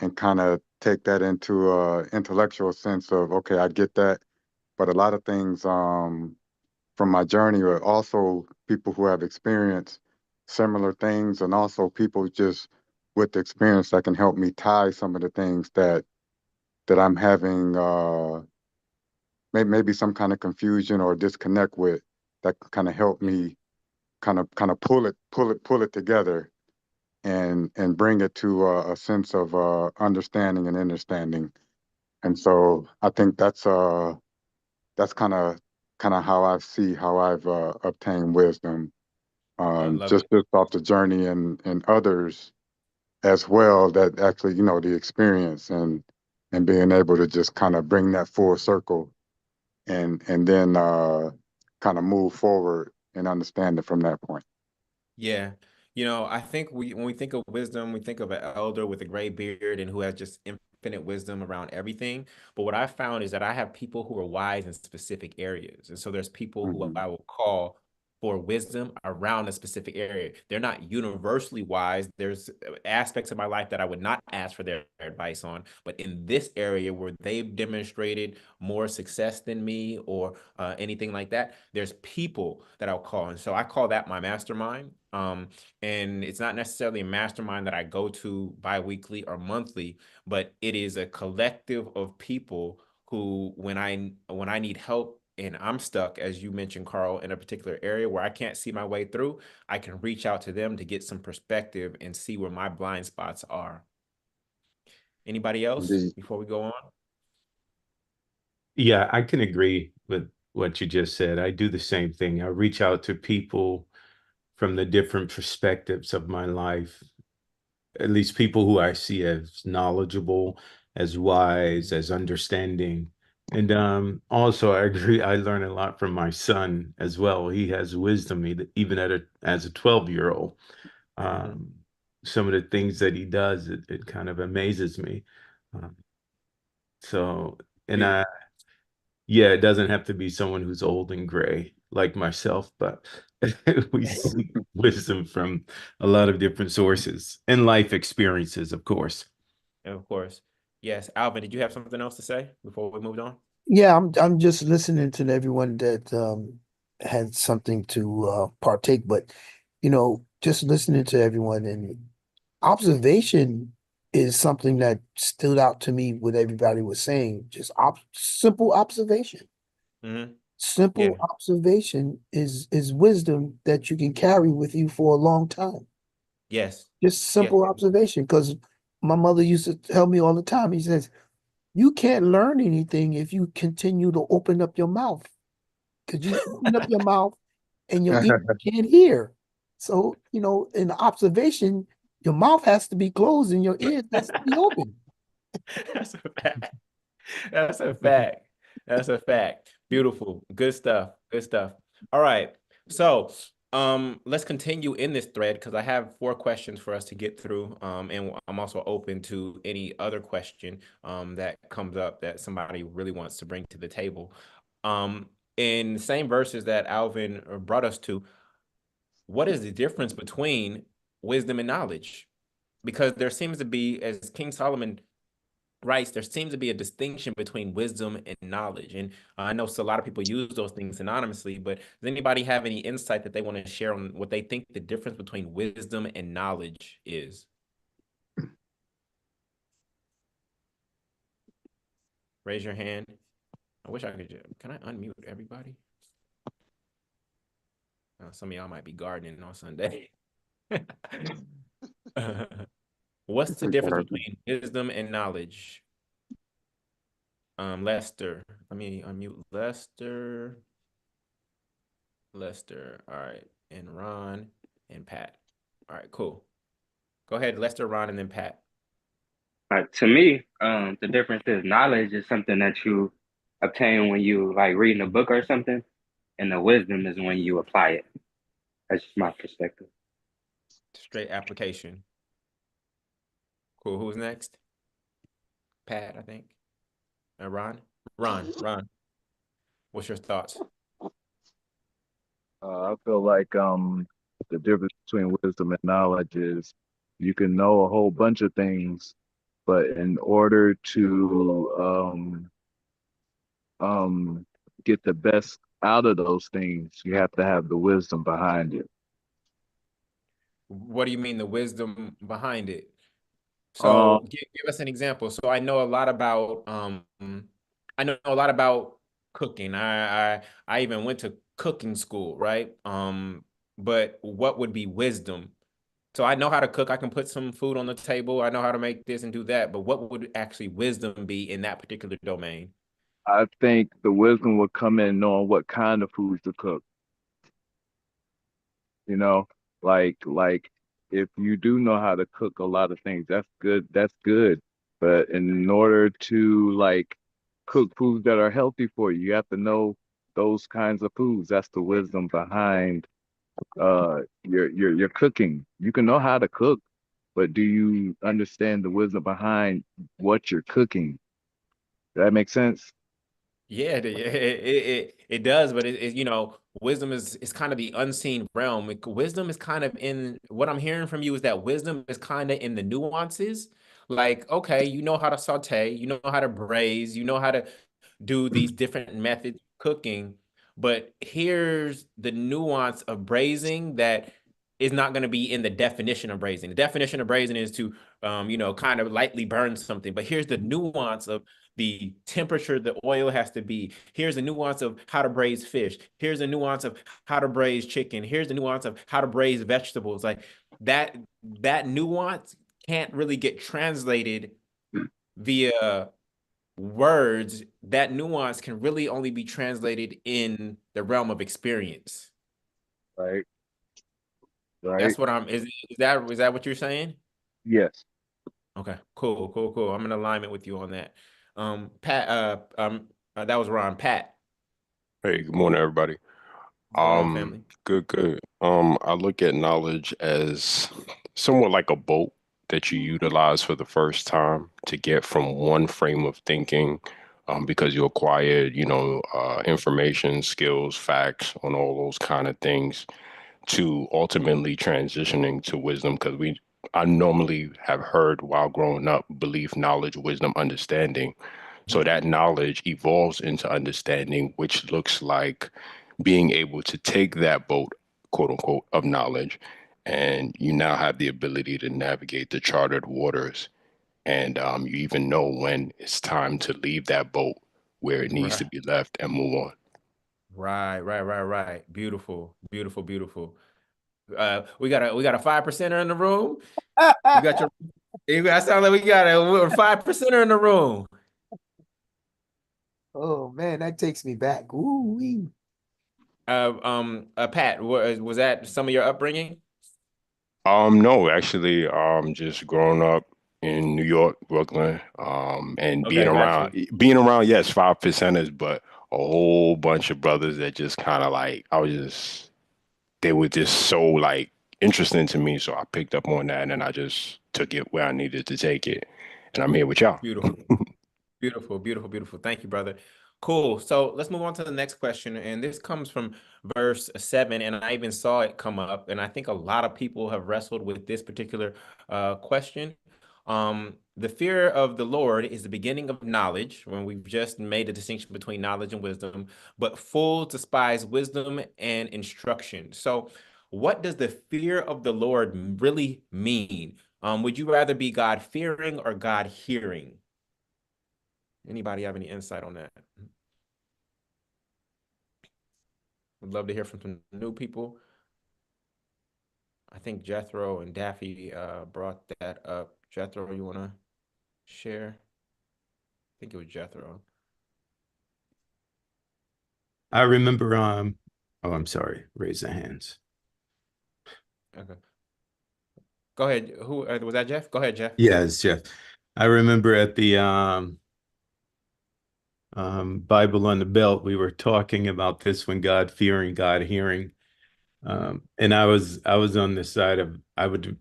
and kind of take that into a intellectual sense of okay, I get that. But a lot of things from my journey are also people who have experienced similar things, and also people just with experience that can help me tie some of the things that I'm having maybe some kind of confusion or disconnect with that kind of help Yeah. me kind of pull it together and bring it to a sense of understanding and understanding. And so I think that's kind of how I see how I've obtained wisdom, I love just it. just off the journey and others as well that actually the experience and being able to just kind of bring that full circle and then kind of move forward and understand it from that point. Yeah. I think when we think of wisdom, we think of an elder with a gray beard and who has just infinite wisdom around everything. But what I found is that I have people who are wise in specific areas. And so there's people who Hmm. I will call for wisdom around a specific area. They're not universally wise. There's aspects of my life that I would not ask for their advice on. But in this area where they've demonstrated more success than me or anything like that, there's people that I'll call. And so I call that my mastermind. And it's not necessarily a mastermind that I go to bi-weekly or monthly, but it is a collective of people who, when I need help and I'm stuck, as you mentioned, Carl, in a particular area where I can't see my way through, I can reach out to them to get some perspective and see where my blind spots are. Anybody else Indeed. before we go on? Yeah, I can agree with what you just said. I do the same thing. I reach out to people from the different perspectives of my life, at least people who I see as knowledgeable, as wise, as understanding. And also, I agree, I learn a lot from my son as well. He has wisdom, even as a 12-year-old. Mm-hmm. Um, some of the things that he does, it kind of amazes me. Um, so, and Beautiful. Yeah, it doesn't have to be someone who's old and gray like myself, but we seek wisdom from a lot of different sources and life experiences, of course. Of course. Yes. Alvin, did you have something else to say before we moved on? Yeah, I'm just listening to everyone that had something to partake, but just listening to everyone and observation is something that stood out to me what everybody was saying. Just simple observation. Hmm. Simple Yeah. observation is wisdom that you can carry with you for a long time. Yes. Just Yes. simple observation. Because my mother used to tell me all the time, he says, you can't learn anything if you continue to open up your mouth. Because you open up your mouth and your ears can't hear. So, in observation, your mouth has to be closed and your ears has to be open. That's a fact. That's a fact. That's a fact. Beautiful. Good stuff. Good stuff. All right. So, let's continue in this thread because I have 4 questions for us to get through. And I'm also open to any other question that comes up that somebody really wants to bring to the table. In the same verses that Alvin brought us to, what is the difference between wisdom and knowledge? Because there seems to be, as King Solomon writes, there seems to be a distinction between wisdom and knowledge. And I know so a lot of people use those things synonymously, but does anybody have any insight that they want to share on what they think the difference between wisdom and knowledge is? Raise your hand. I wish I could. Can I unmute everybody? Some of y'all might be gardening on Sunday. What's the difference between wisdom and knowledge? Lester. Let me unmute Lester. Lester. All right. And Ron and Pat. All right, cool. Go ahead, Lester, Ron, and then Pat. To me, the difference is knowledge is something that you obtain when you like reading a book or something, and the wisdom is when you apply it. That's just my perspective. Straight application. Cool. Who's next? Pat, I think. Ron? Ron. What's your thoughts? I feel like the difference between wisdom and knowledge is you can know a whole bunch of things, but in order to get the best out of those things, you have to have the wisdom behind it. What do you mean the wisdom behind it? Um, So give us an example. So I know a lot about cooking. I even went to cooking school, right? But what would be wisdom? So I know how to cook. I can put some food on the table. I know how to make this and do that. But what would actually wisdom be in that particular domain? I think the wisdom will come in knowing what kind of foods to cook. You know, like if you do know how to cook a lot of things, that's good. That's good. But in order to like cook foods that are healthy for you, you have to know those kinds of foods. That's the wisdom behind your cooking. You can know how to cook, but do you understand the wisdom behind what you're cooking? Does that make sense? Yeah, it does, but wisdom is kind of the unseen realm. Wisdom is kind of in what I'm hearing from you is that wisdom is kind of in the nuances. Like, okay, you know how to saute, you know how to braise, you know how to do these different methods of cooking, but here's the nuance of braising that is not going to be in the definition of braising. The definition of braising is to kind of lightly burn something, but here's the nuance of the temperature the oil has to be. Here's the nuance of how to braise fish. Here's the nuance of how to braise chicken. Here's the nuance of how to braise vegetables. Like that nuance can't really get translated via words. That nuance can really only be translated in the realm of experience. Right, right. That's what is that what you're saying? Yes. Okay, cool. I'm in alignment with you on that. Pat, that was Ron. Pat, Hey, good morning, everybody. what's going on, family? Good. I look at knowledge as somewhat like a boat that you utilize for the first time to get from one frame of thinking because you acquire, information, skills, facts on all those kind of things to ultimately transitioning to wisdom. Because I normally have heard while growing up, belief, knowledge, wisdom, understanding. So that knowledge evolves into understanding, which looks like being able to take that boat, quote unquote, of knowledge, and you now have the ability to navigate the chartered waters. And you even know when it's time to leave that boat where it needs to Right. be left and move on. Right. Beautiful, beautiful, beautiful. We got a 5%er in the room. You got your I sound like we got a 5%er in the room. Oh man, that takes me back. Ooh wee. Pat, was that some of your upbringing? No, actually, just growing up in New York, Brooklyn, and Okay, got you. being around, yes, 5%ers, but a whole bunch of brothers that just kind of like, they were just so like interesting to me. So I picked up on that and then I just took it where I needed to take it. And I'm here with y'all. Beautiful. Beautiful, beautiful, beautiful. Thank you, brother. Cool. So let's move on to the next question. And this comes from verse 7. And I even saw it come up. And I think a lot of people have wrestled with this particular question. The fear of the Lord is the beginning of knowledge, when we've just made a distinction between knowledge and wisdom, but fools despise wisdom and instruction. So, what does the fear of the Lord really mean? Would you rather be God fearing or God hearing? Anybody have any insight on that? Would love to hear from some new people. I think Jethro and Daffy brought that up. Jethro, you want to share? I think it was Jethro. I remember, oh, I'm sorry, raise the hands. Okay. Go ahead. Who was that, Jeff? Go ahead, Jeff. Yeah, it's Jeff. I remember at the Bible on the Belt, we were talking about this when God fearing, God hearing. And I was on the side of I would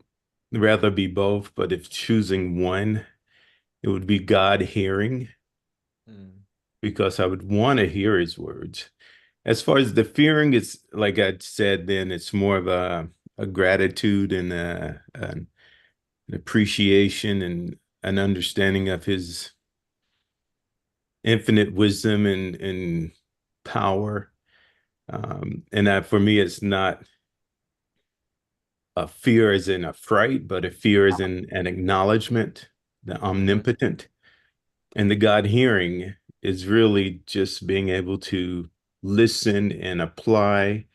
rather be both, but if choosing one, it would be God hearing Mm, because I would want to hear his words. As far as the fearing, it's like I said, then it's more of a gratitude and an appreciation and an understanding of his infinite wisdom and power. And that for me, it's not a fear as in a fright, but a fear as in an acknowledgement, the mhm. omnipotent. And the God hearing is really just being able to listen and apply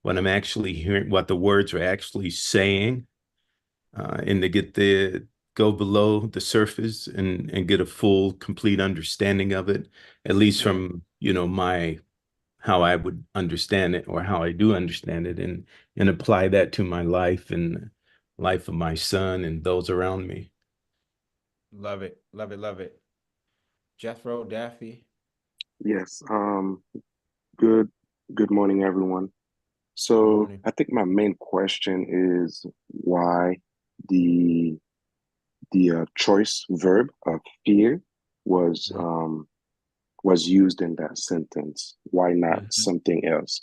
what I'm actually hearing, what the words are actually saying, and to get the go below the surface and get a full, complete understanding of it, at least Yeah, from, my how I would understand it or how I do understand it and apply that to my life and life of my son and those around me. love it, love it, love it. Jethro, Daffy. Yes. Good good morning, everyone. Good So morning. I think my main question is why the choice verb of fear was Mhm, um was used in that sentence. Why not mhm, something else?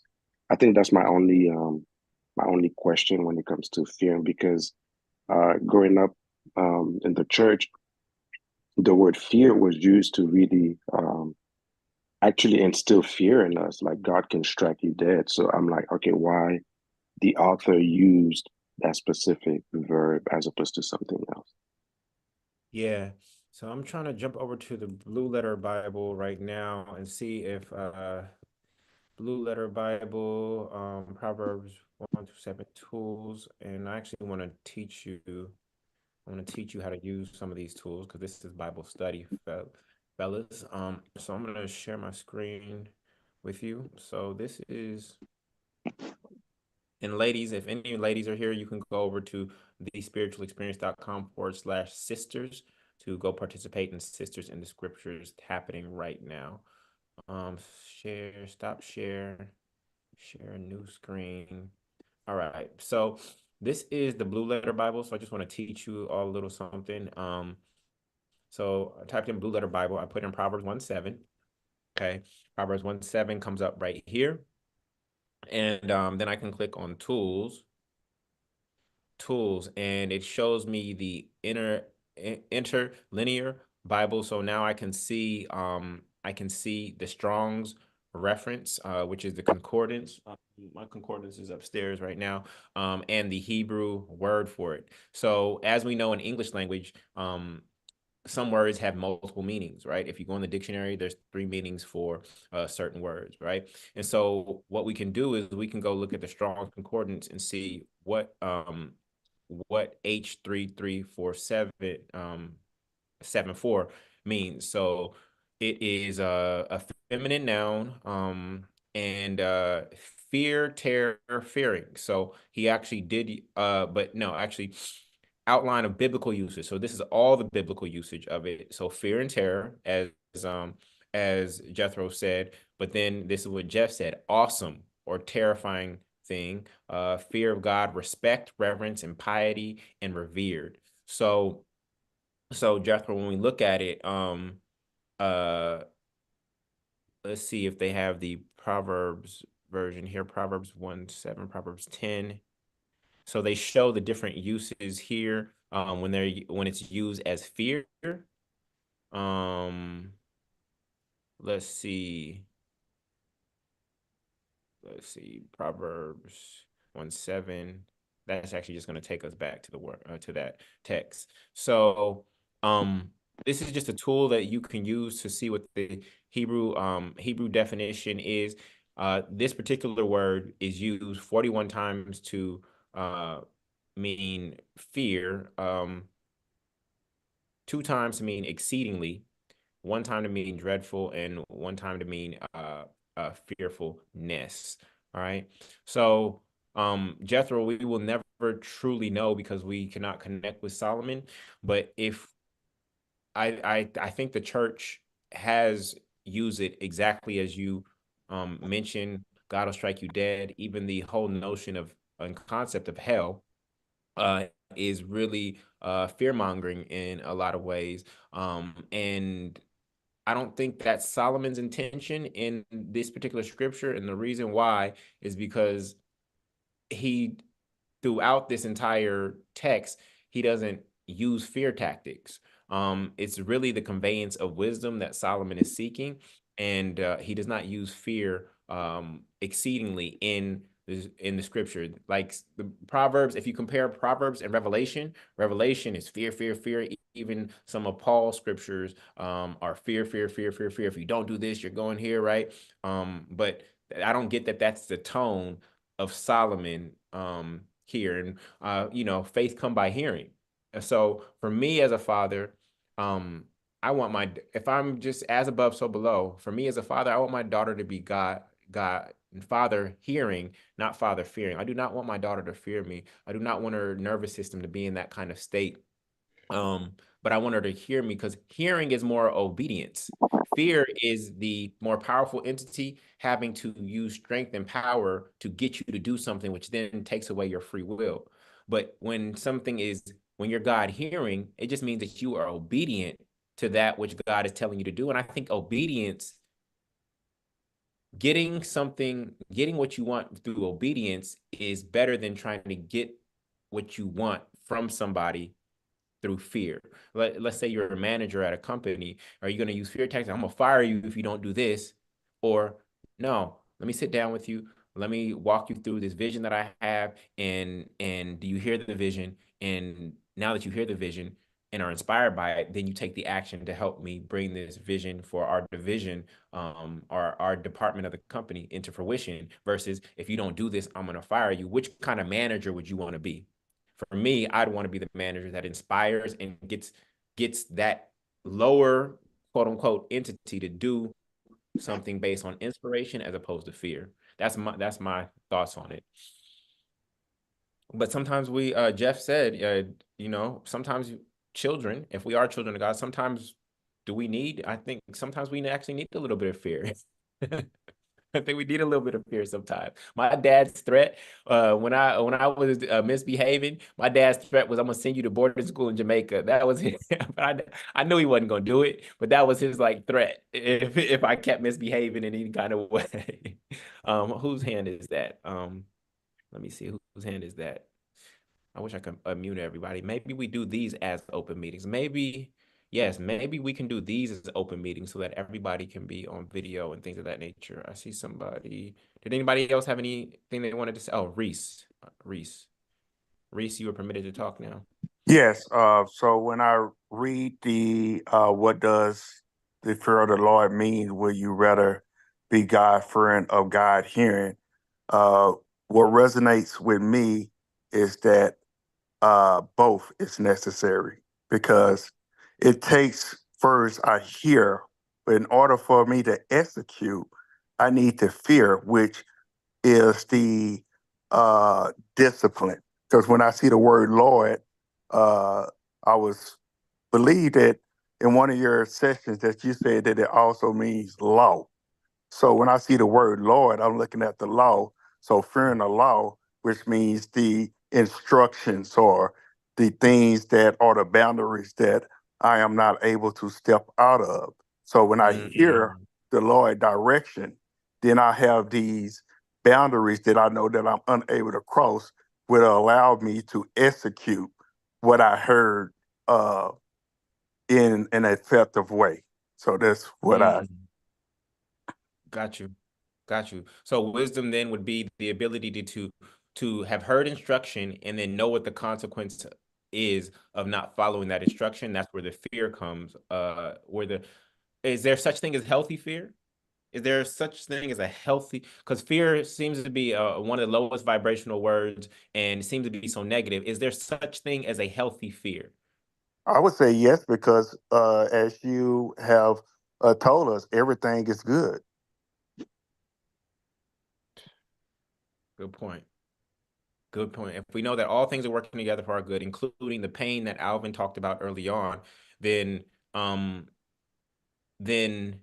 I think that's my only question when it comes to fear because growing up in the church, the word fear was used to really actually instill fear in us, like God can strike you dead. So I'm like, okay, why the author used that specific verb as opposed to something else? Yeah. So I'm trying to jump over to the Blue Letter Bible right now and see if Blue Letter Bible, Proverbs 1 through 7 tools. And I actually want to teach you, I want to teach you how to use some of these tools because this is Bible study, fellas. So I'm going to share my screen with you. So this is, and ladies, if any ladies are here, you can go over to thespiritualexperience.com/sisters to go participate in Sisters in the Scriptures happening right now. Share, stop share, share a new screen. All right. So this is the Blue Letter Bible. So I just want to teach you all a little something. So I typed in Blue Letter Bible. I put in Proverbs 1:7. Okay, Proverbs 1:7 comes up right here. And then I can click on tools, and it shows me the interlinear Bible. So now I can see the Strong's reference, which is the concordance. My concordance is upstairs right now, and the Hebrew word for it. So as we know in English language, some words have multiple meanings, right? If you go in the dictionary, there's 3 meanings for certain words, right? And so what we can do is we can go look at the Strong's Concordance and see what H3347 74 means. So it is a feminine noun, and fear, terror, fearing. So he actually did, but no, actually outline of biblical usage. So this is all the biblical usage of it. So fear and terror, as Jethro said, but then this is what Jeff said: awesome or terrifying thing, fear of God, respect, reverence, and piety, and revered. So Jethro, when we look at it, uh, let's see if they have the Proverbs version here. Proverbs 1:7, Proverbs 10. So they show the different uses here, when it's used as fear. Um, let's see. Let's see, Proverbs 1:7. That's actually just going to take us back to the word, to that text. So this is just a tool that you can use to see what the Hebrew definition is. This particular word is used 41 times to mean fear, 2 times to mean exceedingly, 1 time to mean dreadful, and 1 time to mean fearfulness. All right. So Jethro, we will never truly know because we cannot connect with Solomon. But if I think the church has used it exactly as you mentioned. God will strike you dead. Even the whole notion of and concept of hell uh, is really fear mongering in a lot of ways. And I don't think that's Solomon's intention in this particular scripture. And the reason why is because he, throughout this entire text, he doesn't use fear tactics. It's really the conveyance of wisdom that Solomon is seeking, and he does not use fear exceedingly in the scripture. Like the Proverbs, if you compare Proverbs and Revelation, Revelation is fear, fear, fear. Even some of Paul's scriptures are fear, fear, fear, fear, fear. If you don't do this, you're going here, right? But I don't get that that's the tone of Solomon here. And faith come by hearing. And so for me as a father, I want my, if I'm just as above so below, for me as a father, I want my daughter to be God and father hearing, not father fearing. I do not want my daughter to fear me. I do not want her nervous system to be in that kind of state. But I want her to hear me, because hearing is more obedience. Fear is the more powerful entity having to use strength and power to get you to do something, which then takes away your free will. But when you're God hearing, it just means that you are obedient to that which God is telling you to do. And I think obedience, getting what you want through obedience is better than trying to get what you want from somebody through fear. Let's say you're a manager at a company. Are you going to use fear tactics? I'm going to fire you if you don't do this. Or no, let me sit down with you. Let me walk you through this vision that I have. And do you hear the vision? And now that you hear the vision and are inspired by it, then you take the action to help me bring this vision for our division, our department of the company into fruition. Versus, if you don't do this, I'm going to fire you. Which kind of manager would you want to be? For me, I'd want to be the manager that inspires and gets that lower quote unquote entity to do something based on inspiration as opposed to fear. That's my thoughts on it. But sometimes Jeff said, sometimes children, if we are children of God, sometimes I think sometimes we actually need a little bit of fear. I think we need a little bit of fear sometimes. My dad's threat, when I was misbehaving, my dad's threat was, "I'm gonna send you to boarding school in Jamaica." That was his. But I knew he wasn't gonna do it, but that was his like threat if I kept misbehaving in any kind of way. Whose hand is that? Let me see whose hand is that. I wish I could unmute everybody. Maybe we do these as open meetings. Maybe, yes, maybe we can do these as open meetings so that everybody can be on video and things of that nature. I see somebody. Did anybody else have anything they wanted to say? Oh, Reese. Reese, you are permitted to talk now. Yes. So when I read the what does the fear of the Lord mean? Will you rather be God fearing or God hearing? Uh, what resonates with me is that both is necessary because it takes first I hear, but in order for me to execute, I need to fear, which is the discipline. Because when I see the word Lord, uh, I was believed that in one of your sessions that you said that it also means law. So when I see the word Lord, I'm looking at the law. So fearing the law, which means the instructions or the things that are the boundaries that I am not able to step out of. So when I hear the Lord direction, then I have these boundaries that I know that I'm unable to cross, will allow me to execute what I heard in an effective way. So that's what I. Got you. Got you. So wisdom then would be the ability to have heard instruction and then know what the consequence is of not following that instruction. That's where the fear comes. Is there such thing as healthy fear? Is there such thing as a healthy? Because fear seems to be one of the lowest vibrational words and seems to be so negative. Is there such thing as a healthy fear? I would say yes, because as you have told us, everything is good. Good point. Good point. If we know that all things are working together for our good, including the pain that Alvin talked about early on, then then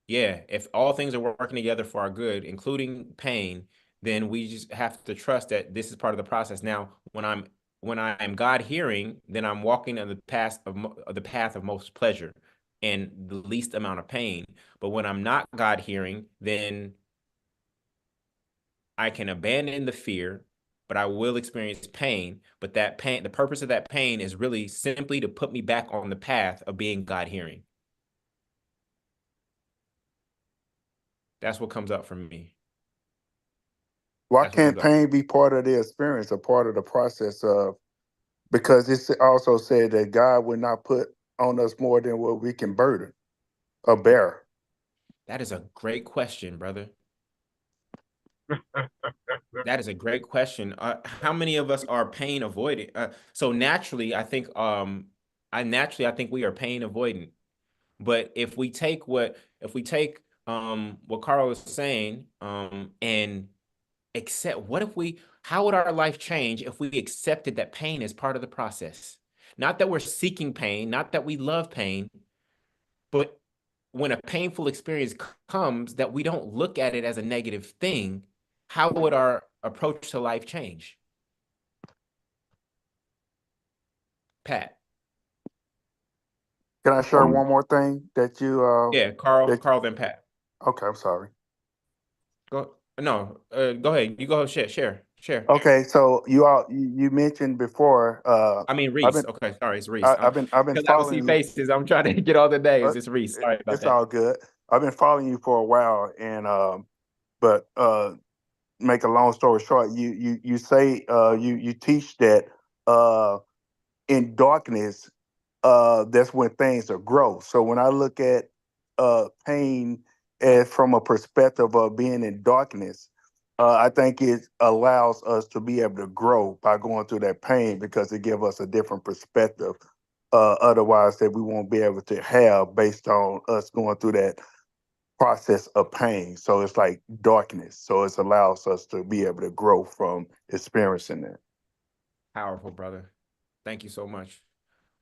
yeah, if all things are working together for our good, including pain, then we just have to trust that this is part of the process. Now, when I am God hearing, then I'm walking on the path of most pleasure and the least amount of pain. But when I'm not God hearing, then I can abandon the fear, but I will experience pain. But that pain, the purpose of that pain is really simply to put me back on the path of being God hearing. That's what comes up for me. Why can't pain be part of the experience, a part of the process of? Because it's also said that God would not put on us more than what we can burden or bear. That is a great question, brother. That is a great question. How many of us are pain avoidant? So naturally, I think I think we are pain avoidant. But if we take what Carl is saying and accept, how would our life change if we accepted that pain is part of the process? Not that we're seeking pain, not that we love pain, but when a painful experience comes, that we don't look at it as a negative thing. How would our approach to life change? Pat. Can I share one more thing that you? Yeah, Carl, then Pat. Okay, I'm sorry. Go no, go ahead. You go share. Okay, so you mentioned before. I mean I've Reese. been Okay, sorry, it's Reese. I've been Because I would see following you. faces. I'm trying to get all the names. It's Reese. Sorry about It's that. all good. I've been following you for a while, and but make a long story short, you say you teach that uh, in darkness, that's when things are growth. So when I look at pain as from a perspective of being in darkness, I think it allows us to be able to grow by going through that pain because it gives us a different perspective. Otherwise, that we won't be able to have based on us going through that process of pain. So it's like darkness. So it allows us to be able to grow from experiencing that. Powerful, brother. Thank you so much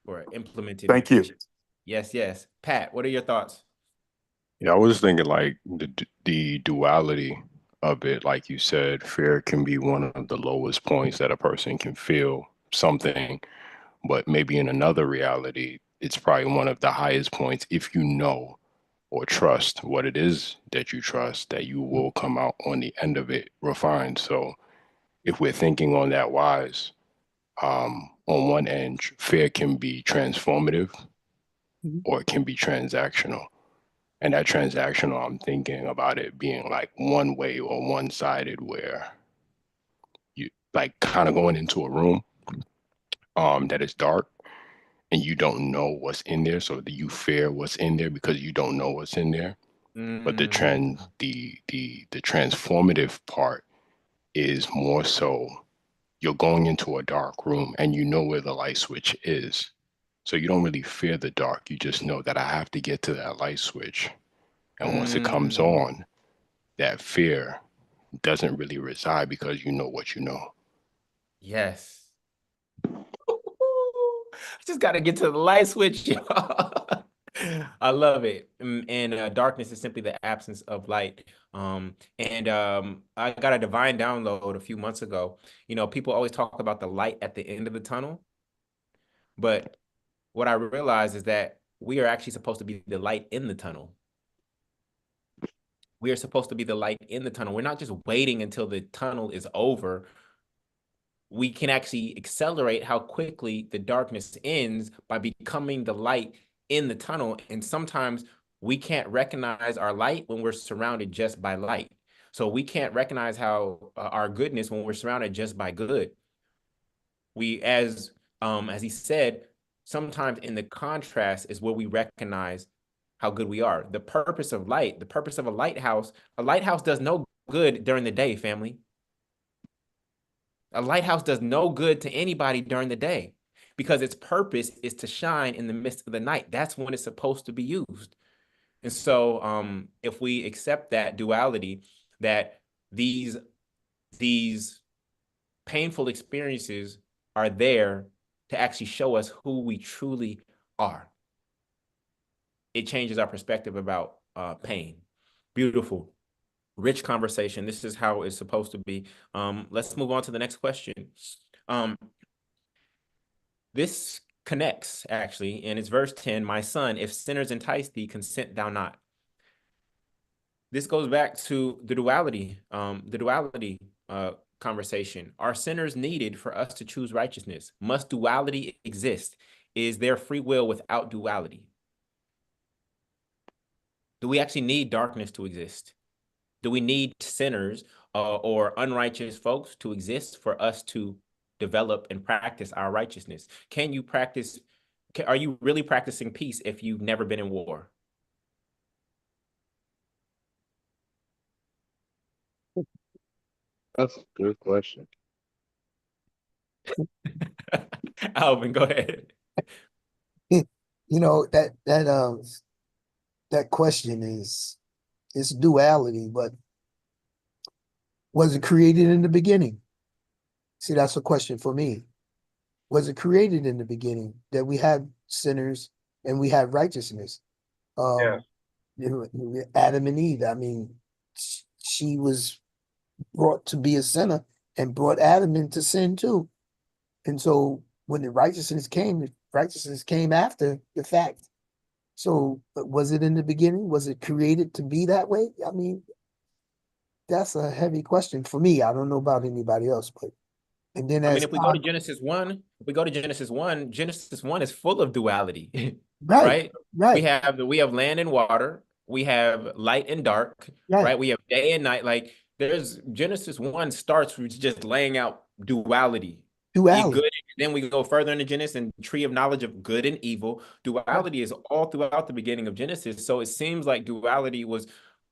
for implementing and Thank you. teaching. Yes. Pat, what are your thoughts? Yeah, I was thinking like the duality of it, like you said, fear can be one of the lowest points that a person can feel something, but maybe in another reality, it's probably one of the highest points if you know or trust what it is that you trust, that you will come out on the end of it refined. So if we're thinking on that wise, on one end, fear can be transformative Mhm. or it can be transactional. And that transactional, I'm thinking about it being like one way or one sided, where you like kind of going into a room that is dark and you don't know what's in there. So you fear what's in there because you don't know what's in there. But Mm. the transformative part is more so you're going into a dark room and you know where the light switch is. So you don't really fear the dark. You just know that I have to get to that light switch. And once it comes Mm. on, that fear doesn't really reside because you know what you know. Yes. Just got to get to the light switch, y'all. I love it. And darkness is simply the absence of light. I got a divine download a few months ago. You know, people always talk about the light at the end of the tunnel, but what I realized is that we are actually supposed to be the light in the tunnel. We are supposed to be the light in the tunnel. We're not just waiting until the tunnel is over. We can actually accelerate how quickly the darkness ends by becoming the light in the tunnel. And sometimes we can't recognize our light when we're surrounded just by light. So we can't recognize how our goodness when we're surrounded just by good. We, as he said, sometimes in the contrast is where we recognize how good we are. The purpose of light, the purpose of a lighthouse does no good during the day, family. A lighthouse does no good to anybody during the day because its purpose is to shine in the midst of the night. That's when it's supposed to be used. And so if we accept that duality, that these these painful experiences are there to actually show us who we truly are, it changes our perspective about pain. Beautiful. Rich conversation. This is how it's supposed to be. Let's move on to the next question. Um, This connects actually, and it's verse 10. My son, if sinners entice thee, consent thou not. This goes back to the duality conversation. Are sinners needed for us to choose righteousness? Must duality exist? Is there free will without duality? Do we actually need darkness to exist? Do we need sinners or unrighteous folks to exist for us to develop and practice our righteousness? Can you practice? Are you really practicing peace if you've never been in war? That's a good question. Alvin, go ahead. You know, that question is it's duality, but was it created in the beginning? See, that's a question for me. Was it created in the beginning that we have sinners and we have righteousness? Yeah. Adam and Eve, I mean, she was brought to be a sinner and brought Adam into sin too. And so when the righteousness came after the fact. So was it in the beginning? Was it created to be that way? I mean, that's a heavy question for me. I don't know about anybody else, but and then I mean, as if we go to Genesis 1, if we go to Genesis 1, Genesis 1 is full of duality, right, right? right, We have land and water, we have light and dark, right, right? We have day and night. Like there's Genesis 1 starts with just laying out duality. duality, Good, then we go further into Genesis and tree of knowledge of good and evil. right, Duality is all throughout the beginning of Genesis. So it seems like duality was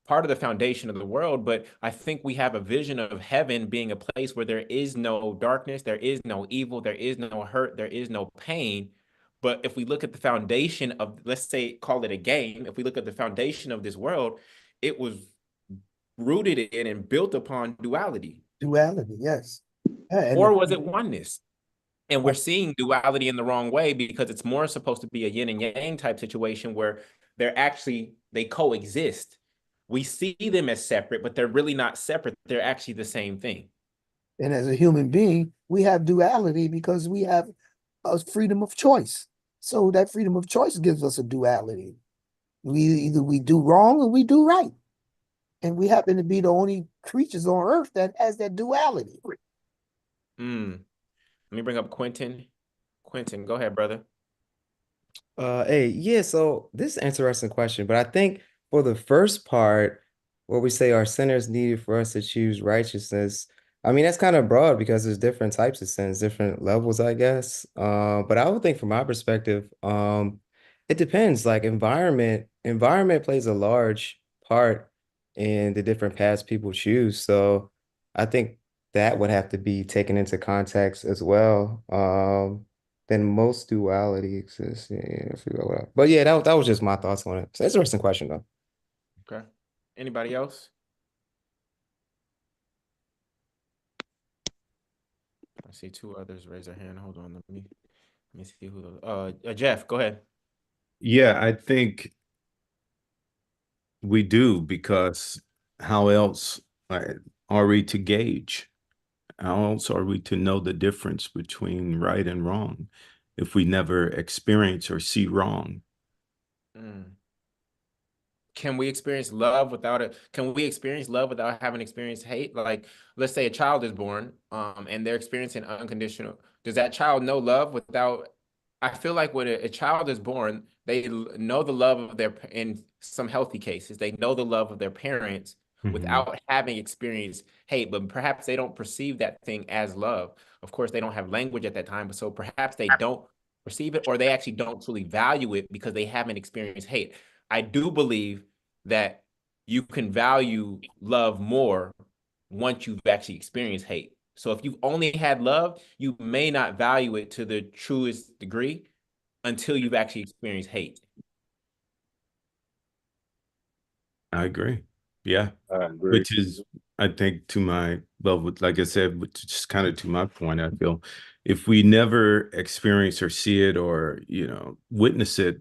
part of the foundation of the world, but I think we have a vision of heaven being a place where there is no darkness, there is no evil, there is no hurt, there is no pain. But if we look at the foundation of, let's say, call it a game, if we look at the foundation of this world, it was rooted in and built upon duality. duality, yes. Yeah, and Or was it oneness? And we're seeing duality in the wrong way because it's more supposed to be a yin and yang type situation where they're actually they coexist. We see them as separate, but they're really not separate. They're actually the same thing. And as a human being, we have duality because we have a freedom of choice. So that freedom of choice gives us a duality. We do wrong or we do right. And we happen to be the only creatures on earth that has that duality. Let me bring up Quentin. Quentin, go ahead, brother. Hey, yeah, so this is an interesting question, but I think for the first part, where we say are sinners needed for us to choose righteousness, I mean that's kind of broad because there's different types of sins, different levels, I guess. But I would think from my perspective, it depends. Like environment plays a large part in the different paths people choose. So I think that would have to be taken into context as well. Then most duality exists. Yeah, I forgot but yeah, that was just my thoughts on it. It's an interesting question though. Okay. Anybody else? I see two others raise their hand. Hold on, let me see who those. Jeff, go ahead. Yeah, I think we do, because how else are we to gauge? How else are we to know the difference between right and wrong if we never experience or see wrong? Mm. Can we experience love without it? Can we experience love without having experienced hate? Like, let's say a child is born, and they're experiencing unconditional. Does that child know love without? I feel like when a child is born, they know the love of their, in some healthy cases, they know the love of their parents Mhm. without having experienced hate, but perhaps they don't perceive that thing as love. Of course, they don't have language at that time, but so perhaps they don't perceive it, or they actually don't truly value it because they haven't experienced hate. I do believe that you can value love more once you've actually experienced hate. So if you've only had love, you may not value it to the truest degree until you've actually experienced hate. I agree. Yeah. I agree. Which is, I think, like I said, which is kind of to my point, I feel if we never experience or see it or, witness it,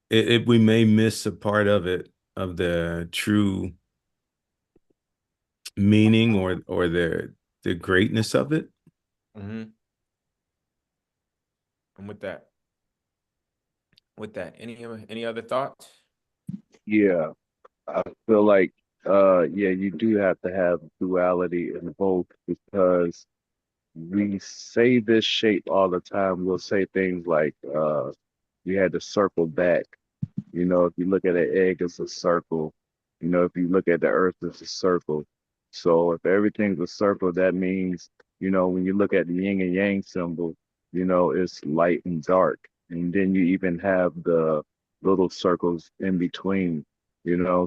we may miss a part of it, of the true meaning or the greatness of it. Mm-hmm. And with that, any other thoughts? Yeah, I feel like yeah, you do have to have duality in both because we say this shape all the time. We'll say things like you had to circle back. You know, if you look at an egg, it's a circle. You know, if you look at the earth, it's a circle. So if everything's a circle, that means, when you look at the yin and yang symbol, it's light and dark. And then you even have the little circles in between,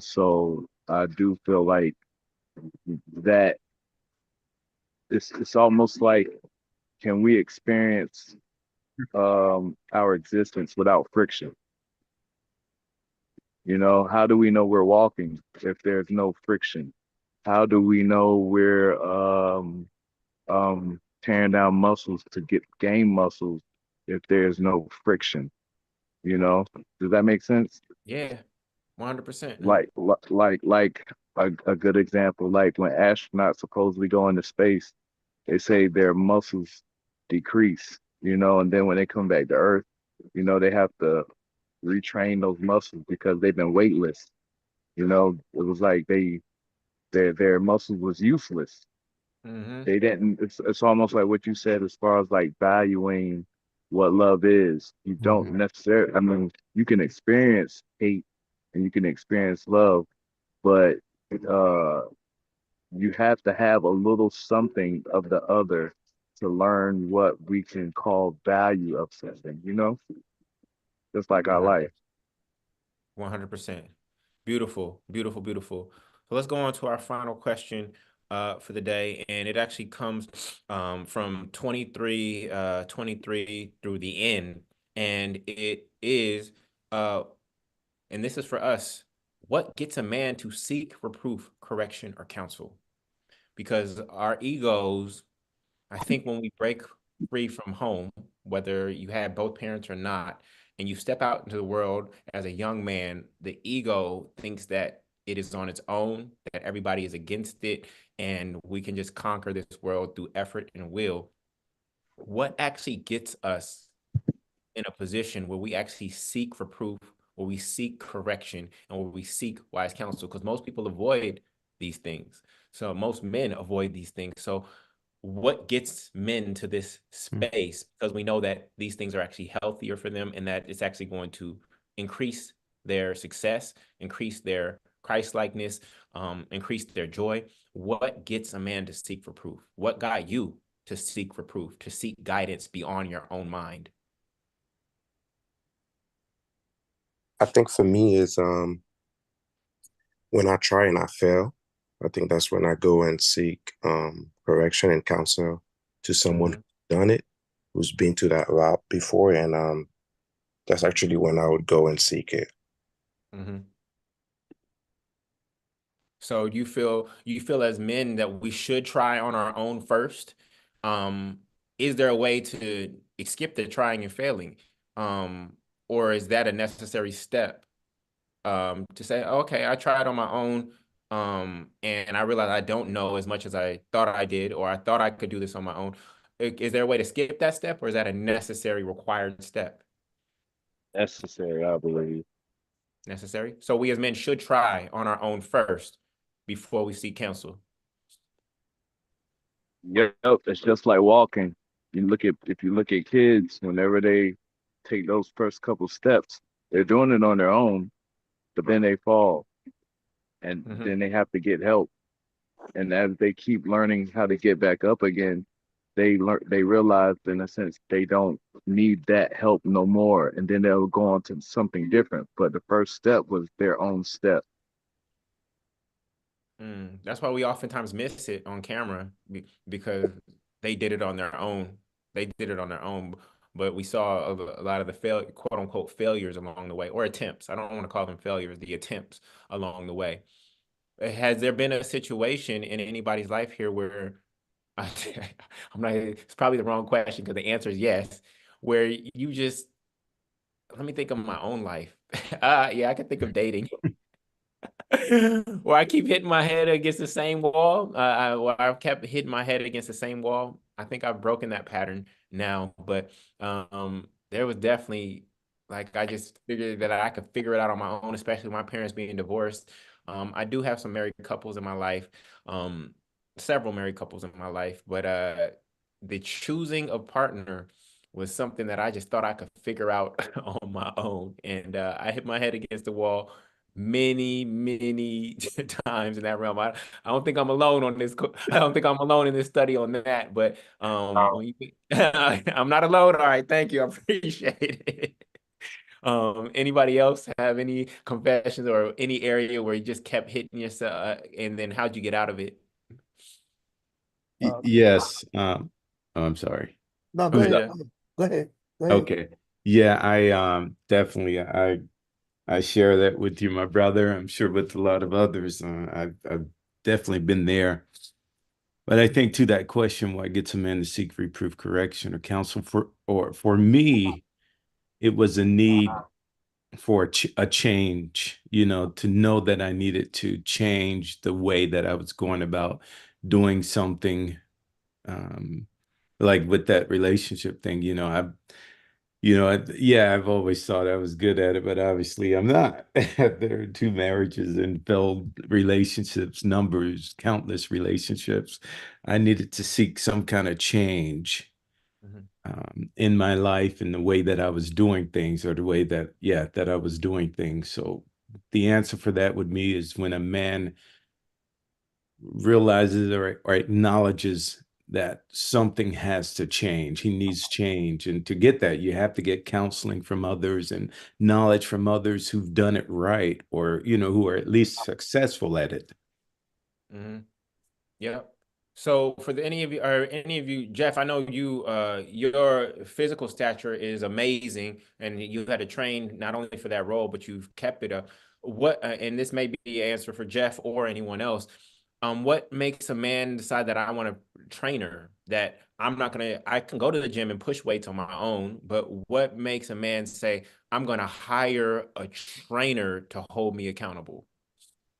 So I do feel like that it's almost like, can we experience our existence without friction? How do we know we're walking if there's no friction? How do we know we're tearing down muscles to gain muscles if there's no friction? Does that make sense? Yeah, 100%. Like a good example, like when astronauts supposedly go into space, they say their muscles decrease, and then when they come back to Earth, they have to retrain those muscles because they've been weightless. It was like their muscles was useless. Mm-hmm. They didn't. It's almost like what you said as far as like valuing what love is. You don't Mhm. necessarily. I mean, you can experience hate and you can experience love, but uh, you have to have a little something of the other to learn what we can call value of something. Just like our life. 100%. Beautiful, beautiful, beautiful. So let's go on to our final question for the day. And it actually comes from 23 through the end. And it is, and this is for us, what gets a man to seek reproof, correction, or counsel? Because our egos, I think when we break free from home, whether you had both parents or not, and you step out into the world as a young man, the ego thinks that it is on its own, that everybody is against it, and we can just conquer this world through effort and will. What actually gets us in a position where we actually seek for proof, where we seek correction, and where we seek wise counsel? Because most people avoid these things. So most men avoid these things. So what gets men to this space? Because we know that these things are actually healthier for them and that it's actually going to increase their success, increase their Christ-likeness, increase their joy. What gets a man to seek for proof? What got you to seek for proof, to seek guidance beyond your own mind? I think for me is when I try and I fail. I think that's when I go and seek correction and counsel to someone who's done it, who's been to that route before, and that's actually when I would go and seek it. So you feel as men that we should try on our own first? Is there a way to skip the trying and failing? Or is that a necessary step? To say, okay, I tried on my own, and I realized I don't know as much as I thought I did, or I thought I could do this on my own. Is there a way to skip that step, or is that a necessary, required step? Necessary, I believe. Necessary. So we as men should try on our own first before we seek counsel. Yep, it's just like walking. If you look at kids, whenever they take those first couple steps, they're doing it on their own, but then they fall, and then they have to get help. And as they keep learning how to get back up again, they realize in a sense they don't need that help no more, and then they'll go on to something different. But the first step was their own step. That's why we oftentimes miss it on camera because they did it on their own. They did it on their own, but we saw a lot of the quote unquote failures along the way, or attempts. I don't want to call them failures, the attempts along the way. Has there been a situation in anybody's life here where I'm not, it's probably the wrong question because the answer is yes, where you just, let me think of my own life. Yeah, I can think of dating. Where I keep hitting my head against the same wall. Where I've kept hitting my head against the same wall. I think I've broken that pattern now, but there was definitely, like, I just figured that I could figure it out on my own, especially my parents being divorced. I do have some married couples in my life, several married couples in my life, but the choosing a partner was something that I just thought I could figure out on my own, and I hit my head against the wall many times in that realm. I don't think I'm alone on this. I don't think I'm alone in this study on that. But when you, I'm not alone. All right, thank you. I appreciate it. Anybody else have any confessions or any area where you just kept hitting yourself, and then how'd you get out of it? Yes. Oh, I'm sorry. No, go Who's ahead. up? Go ahead. Go ahead. Okay. Yeah, I definitely I share that with you, my brother. I'm sure with a lot of others. I've definitely been there. But I think to that question, what gets a man to seek reproof, correction, or counsel for me, it was a need for a change, to know that I needed to change the way that I was going about doing something, like with that relationship thing. Yeah, I've always thought I was good at it, but obviously I'm not. There are two marriages and failed relationships, numbers, countless relationships. I needed to seek some kind of change in my life, in the way that I was doing things, or the way that, yeah, that I was doing things. So the answer for that with me is when a man realizes or acknowledges that something has to change. He needs change. And to get that, you have to get counseling from others and knowledge from others who've done it right, or, who are at least successful at it. Yeah. So for any of you, Jeff, I know your physical stature is amazing, and you had to train not only for that role, but you've kept it up. And this may be an answer for Jeff or anyone else. What makes a man decide that I want a trainer, that I can go to the gym and push weights on my own, but what makes a man say, I'm going to hire a trainer to hold me accountable.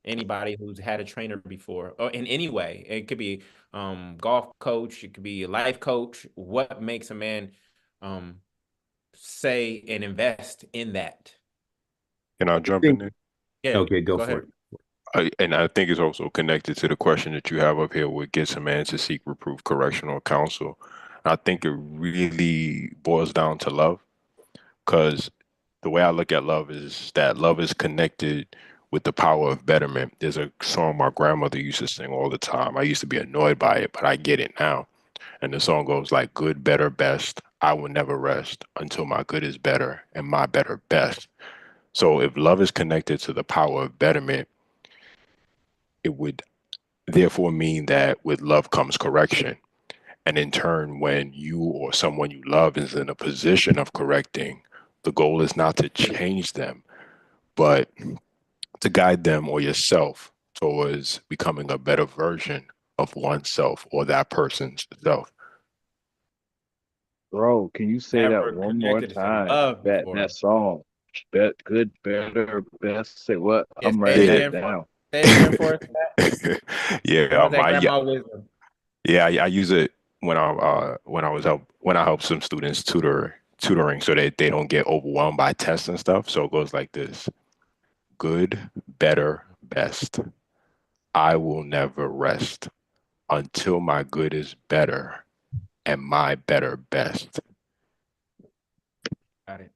Anybody who's had a trainer before, or in any way, it could be golf coach, it could be a life coach. What makes a man um, say and invest in that? Can I jump in there? Yeah, Okay, go go for ahead. it. And I think it's also connected to the question that you have up here, what gets a man to seek reproof, correction, or counsel. I think it really boils down to love, because the way I look at love is that love is connected with the power of betterment. There's a song my grandmother used to sing all the time. I used to be annoyed by it, but I get it now. And the song goes like, good, better, best. I will never rest until my good is better and my better best. So if love is connected to the power of betterment, it would therefore mean that with love comes correction. And in turn, when you or someone you love is in a position of correcting, the goal is not to change them, but to guide them or yourself towards becoming a better version of oneself or that person's self. Bro, can you say that Never one more connected to time? love before. That song. Good, better, best. Say what? Yeah, I'm say it writing Yeah. that again for down. say it again for us. Yeah, That was that grandma wisdom. I use it when I help some students tutoring so that they don't get overwhelmed by tests and stuff. So it goes like this: good, better, best. I will never rest until my good is better and my better best. Got it.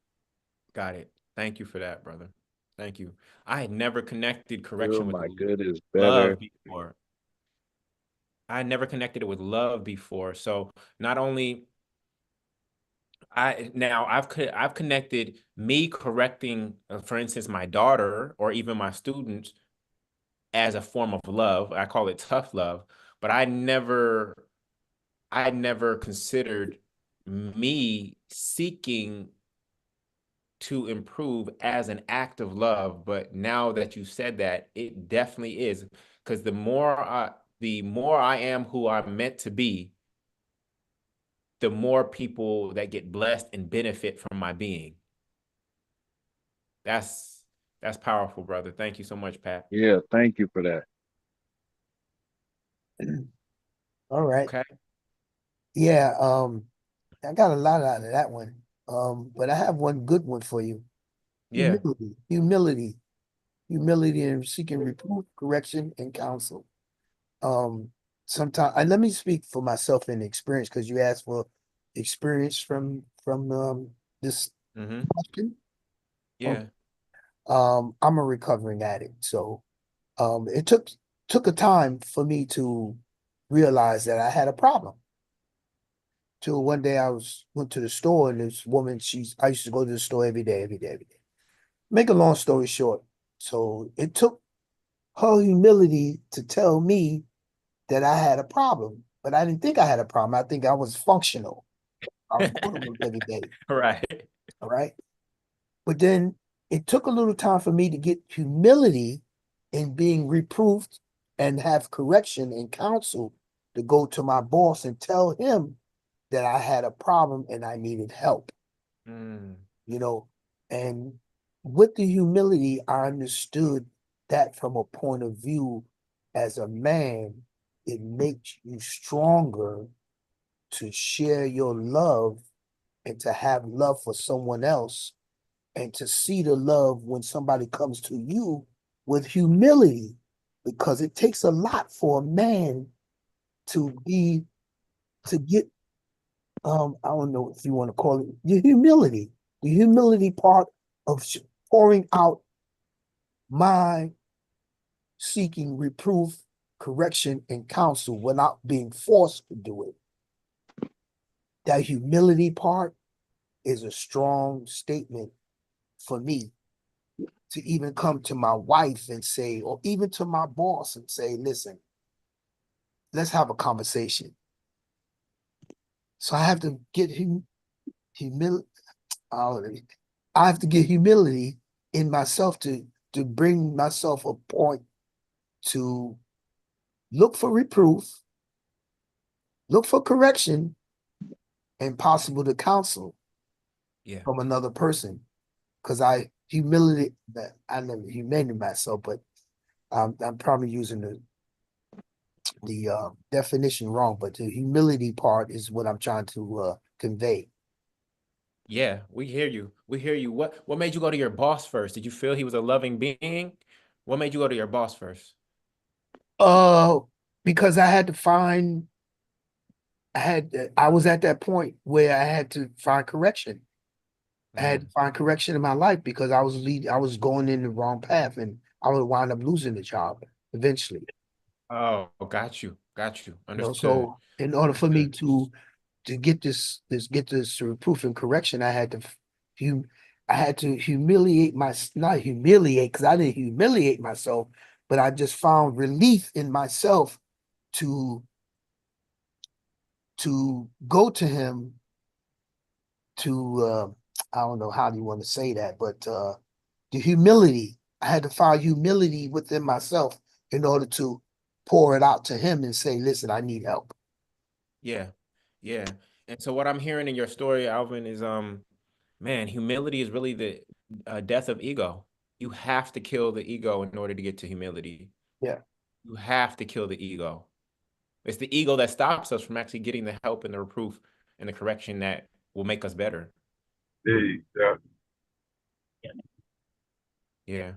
Got it. Thank you for that, brother. Thank you. I had never connected Till correction with my good is better. love before. I had never connected it with love before. So not only I've connected me correcting, for instance, my daughter or even my students as a form of love. I call it tough love, but I never considered me seeking to improve as an act of love. But now that you said that, it definitely is, because the more I am who I'm meant to be, the more people that get blessed and benefit from my being. That's that's powerful, brother. Thank you so much, Pat. Yeah, thank you for that. All right. Okay. Yeah, I got a lot out of that one. But I have one good one for you. Yeah. Humility in seeking reproof, correction, and counsel. Sometimes, and let me speak for myself in experience, because you asked for experience from this Mm-hmm. question. Yeah. I'm a recovering addict, so it took a time for me to realize that I had a problem. Till one day went to the store, and this woman, I used to go to the store every day, every day, every day. Make a long story short, so it took her humility to tell me that I had a problem, but I didn't think I had a problem. I think I was functional. I was going to work every day. Right. All right. But then it took a little time for me to get humility in being reproved and have correction and counsel to go to my boss and tell him that I had a problem and I needed help, Mm. you know. And with the humility, I understood that from a point of view as a man, it makes you stronger to share your love and to have love for someone else and to see the love when somebody comes to you with humility, because it takes a lot for a man to get I don't know if you want to call it the humility part of pouring out my seeking reproof, correction, and counsel without being forced to do it. That humility part is a strong statement for me to even come to my wife and say, or even to my boss and say, listen, let's have a conversation. So I have to get humility. I have to get humility in myself to bring myself a point to look for reproof, look for correction, and possible to counsel Yeah. from another person. because I humility that I never humiliated myself, but I'm probably using the definition wrong, but the humility part is what I'm trying to convey. Yeah, we hear you. We hear you. What made you go to your boss first? Did you feel he was a loving being? What made you go to your boss first? Uh, because I had to find, I was at that point where I had to find correction. I had to Mm. find correction in my life because I was going in the wrong path, and I would wind up losing the job eventually. Oh, got you. Got you. You know, Understood. so in order for me Understood. to get get this reproof and correction, hum I had to humiliate not humiliate because I didn't humiliate myself, but I just found relief in myself to go to him to I don't know how do you want to say that, but the humility. I had to find humility within myself in order to pour it out to him and say, listen, I need help. Yeah. Yeah. And so what I'm hearing in your story, Alvin, is man, humility is really the death of ego. You have to kill the ego in order to get to humility. Yeah. You have to kill the ego. It's the ego that stops us from actually getting the help and the reproof and the correction that will make us better. Yeah. Yeah.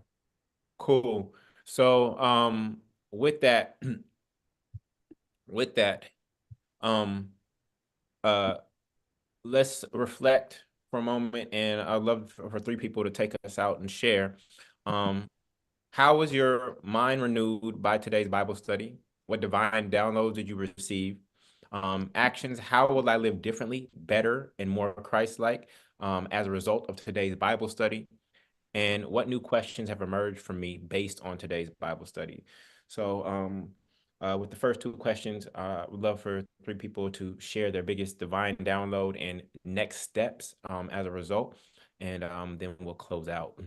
Cool. So, with that, with that, um, uh, let's reflect for a moment, and I'd love for three people to take us out and share. Um, how was your mind renewed by today's Bible study? What divine downloads did you receive? Actions, how will I live differently, better, and more Christ-like as a result of today's Bible study? And what new questions have emerged from me based on today's Bible study? So, with the first two questions, I would love for three people to share their biggest divine download and next steps as a result, and then we'll close out.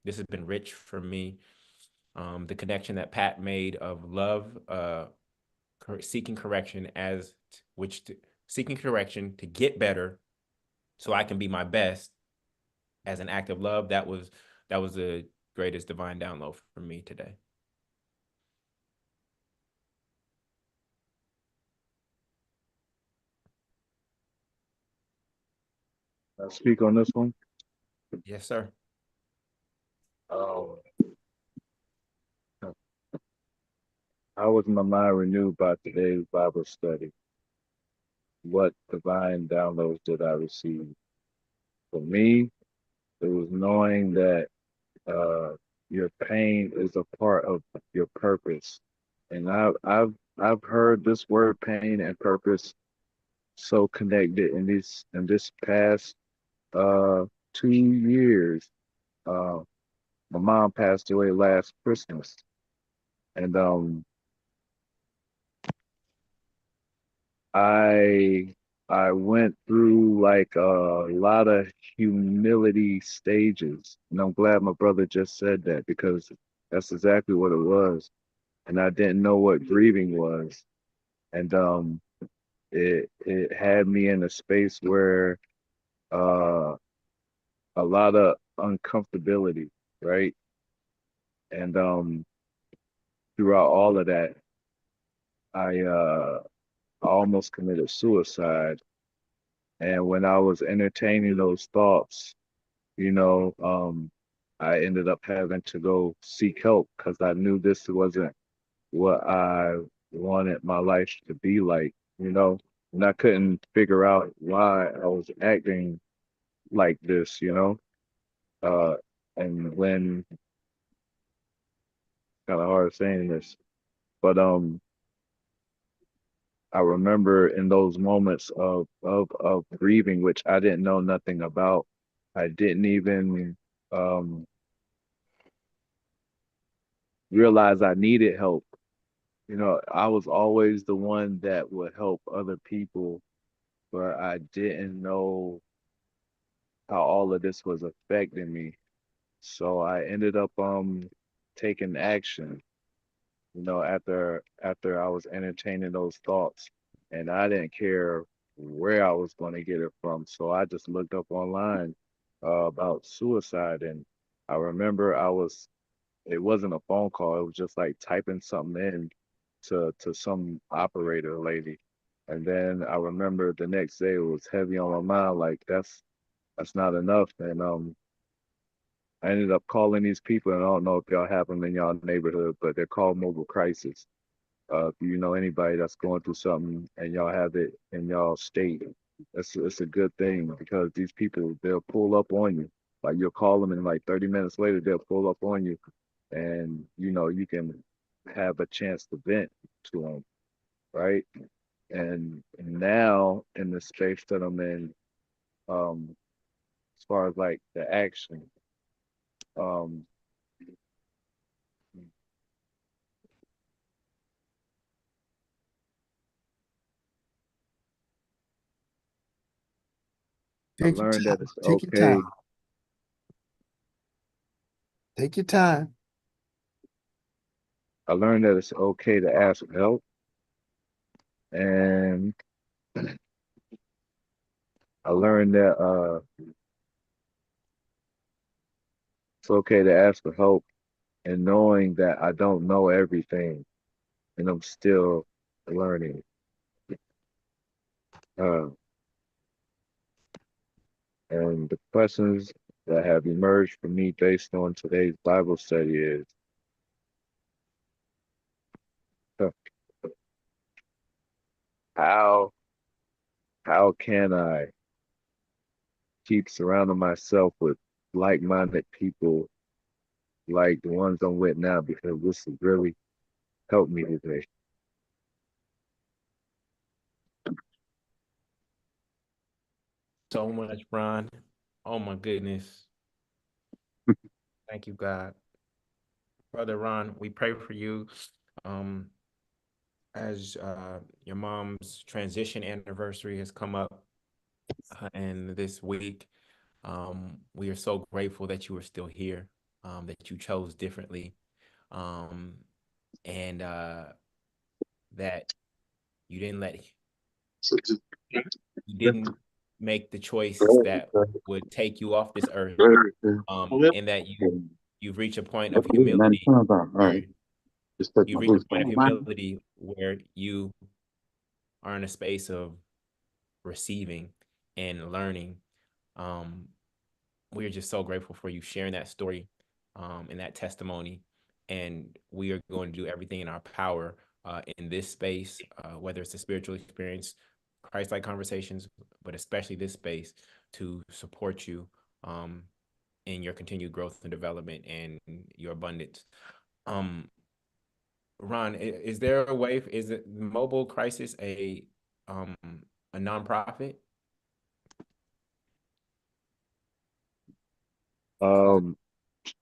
This has been rich for me. The connection that Pat made of love, seeking correction seeking correction to get better, so I can be my best as an act of love. That was the greatest divine download for me today. I speak on this one. Yes, sir. Um, how was my mind renewed by today's Bible study? What divine downloads did I receive? For me, it was knowing that uh, your pain is a part of your purpose. And I've heard this word pain and purpose so connected in this past 2 years. Uh, my mom passed away last Christmas, and I I went through like a lot of humility stages, and I'm glad my brother just said that because that's exactly what it was. And I didn't know what grieving was, and it had me in a space where uh, a lot of uncomfortability, right? And throughout all of that, I almost committed suicide. And when I was entertaining those thoughts, you know, I ended up having to go seek help because I knew this wasn't what I wanted my life to be like, you know, and I couldn't figure out why I was acting like this, you know. Uh, and when kind of hard saying this, but I remember in those moments of grieving, which I didn't know nothing about. I didn't even um, realize I needed help. You know, I was always the one that would help other people, but I didn't know how all of this was affecting me. So I ended up taking action, you know, after I was entertaining those thoughts. And I didn't care where I was going to get it from. So I just looked up online about suicide, and I remember it wasn't a phone call, it was just like typing something in to some operator lady. And then I remember the next day it was heavy on my mind, like that's not enough. And I ended up calling these people, and I don't know if y'all have them in y'all neighborhood, but they're called mobile crisis. If you know anybody that's going through something and y'all have it in y'all state, it's a good thing, because these people, they'll pull up on you. Like, you'll call them and like 30 minutes later they'll pull up on you, and you can have a chance to vent to them, right? And now in the space that I'm in, as far as like the action, um, I Take your learned that time. it's Take your time. okay. Take your time. I learned that it's okay to ask for help, and I learned that it's okay to ask for help, and knowing that I don't know everything and I'm still learning. Uh, and the questions that have emerged for me based on today's Bible study is, uh, how how can I keep surrounding myself with like-minded people like the ones I'm with now, because this has really helped me today. So much, Ron. Oh my goodness. Thank you, God. Brother Ron, we pray for you. Um, as your mom's transition anniversary has come up and this week, we are so grateful that you are still here, that you chose differently, um, and that you didn't let you didn't make the choice that would take you off this earth, and that you've reached a point of humility where you've reached a point of humility where you are in a space of receiving and learning. Um, we are just so grateful for you sharing that story, and that testimony. And we are going to do everything in our power in this space, whether it's a spiritual experience, Christ-like conversations, but especially this space, to support you um, in your continued growth and development and your abundance. Um, Ron, is there a way? Is it Mobile Crisis um, a nonprofit? Um,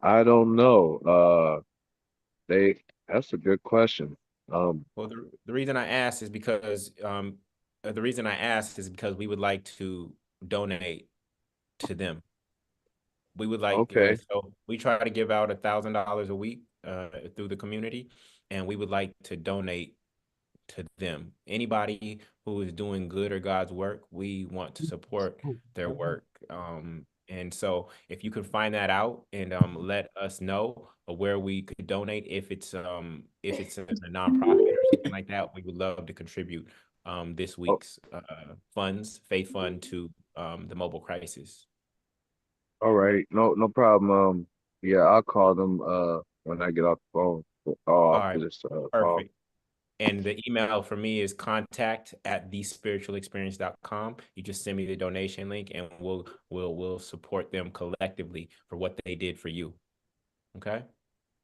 I don't know. That's a good question. Well, the reason I asked is because we would like to donate to them. We would like, Okay. so we try to give out $1,000 a week through the community, and we would like to donate to them. Anybody who is doing good or God's work, we want to support their work. And so if you could find that out and let us know where we could donate, if it's a nonprofit or something like that, we would love to contribute this Oh, week's faith fund to the mobile crisis. all right. No problem. Yeah, I'll call them when I get off the phone. All After right, this call. perfect. And the email for me is contact@thespiritualexperience.com. You just send me the donation link and we'll support them collectively for what they did for you. Okay?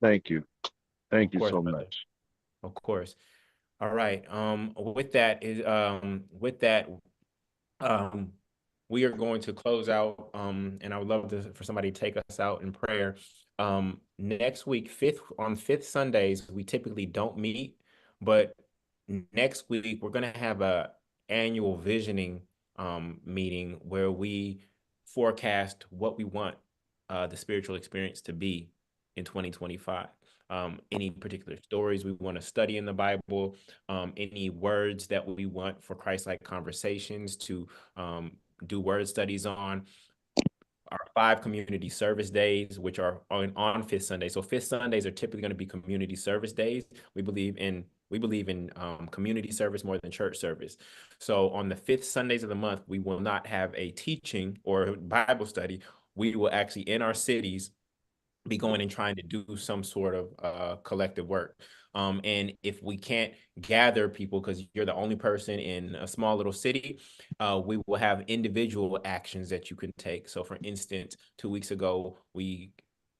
Thank you. Of Thank you course, so brother. much. Of course. All right. With that, um, we are going to close out, and I would love for somebody to take us out in prayer. Next week, fifth Sundays, we typically don't meet, but next week we're going to have a annual visioning meeting where we forecast what we want the spiritual experience to be in 2025. Any particular stories we want to study in the Bible, any words that we want for Christ-like conversations to do word studies on. Our 5 community service days, which are on fifth Sunday. So fifth Sundays are typically going to be community service days. We believe in community service more than church service. So on the fifth Sundays of the month, we will not have a teaching or Bible study. We will actually in our cities be going and trying to do some sort of collective work. And if we can't gather people because you're the only person in a small little city, we will have individual actions that you can take. So for instance, 2 weeks ago, we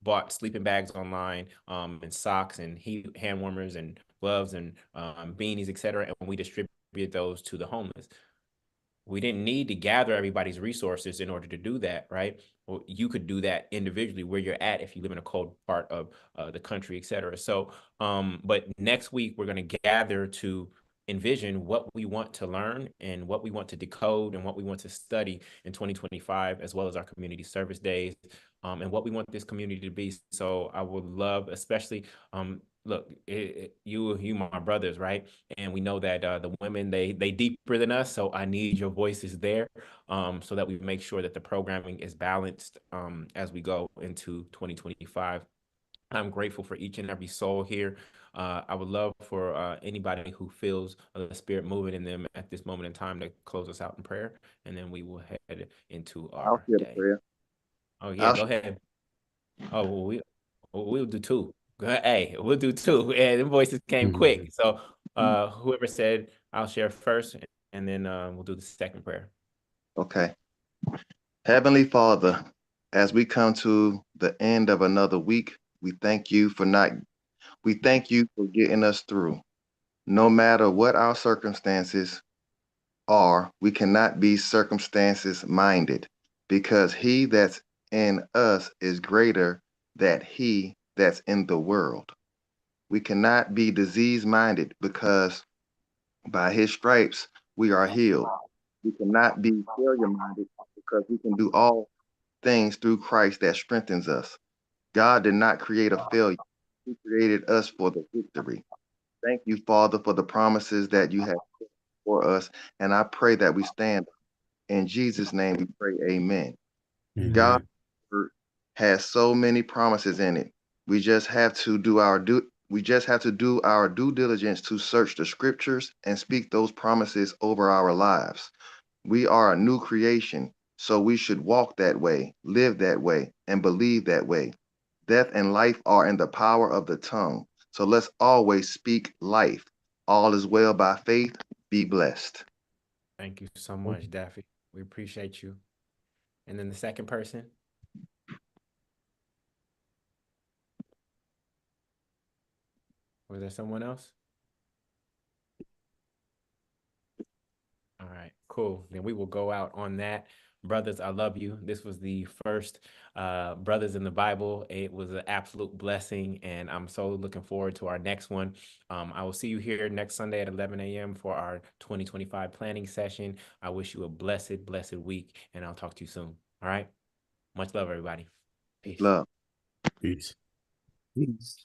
bought sleeping bags online, and socks and hand warmers and gloves and beanies, etc. And we distribute those to the homeless. We didn't need to gather everybody's resources in order to do that, right? Well, you could do that individually where you're at if you live in a cold part of the country, et cetera. So, but next week we're going to gather to envision what we want to learn and what we want to decode and what we want to study in 2025, as well as our community service days, and what we want this community to be. So I would love, especially, look, you my brothers, right? And we know that the women they deeper than us, so I need your voices there, so that we make sure that the programming is balanced as we go into 2025. I'm grateful for each and every soul here. I would love for anybody who feels the spirit moving in them at this moment in time to close us out in prayer, and then we will head into I'll our say the day. prayer. Oh yeah, I'll go ahead. Oh, we'll do two. Hey, we'll do two. And the voices came quick. So whoever said I'll share first, and then we'll do the second prayer. Okay. Heavenly Father, as we come to the end of another week, we thank you for getting us through. No matter what our circumstances are, we cannot be circumstances minded because he that's in us is greater than he that's in the world. We cannot be disease minded because by his stripes we are healed. We cannot be failure minded because we can do all things through Christ that strengthens us. God did not create a failure. He created us for the victory. Thank you, Father, for the promises that you have for us. And I pray that we stand. In Jesus' name we pray, amen. God has so many promises in it. We just have to do our due diligence to search the scriptures and speak those promises over our lives. We are a new creation, so we should walk that way, live that way, and believe that way. Death and life are in the power of the tongue. So let's always speak life. All is well by faith. Be blessed. Thank you so much, Daffy. We appreciate you. And then the second person. Was there someone else? All right, cool. Then we will go out on that. Brothers, I love you. This was the first Brothers in the Bible. It was an absolute blessing, and I'm so looking forward to our next one. I will see you here next Sunday at 11 a.m. for our 2025 planning session. I wish you a blessed, blessed week, and I'll talk to you soon. All right? Much love, everybody. Peace. Love. Peace. Peace.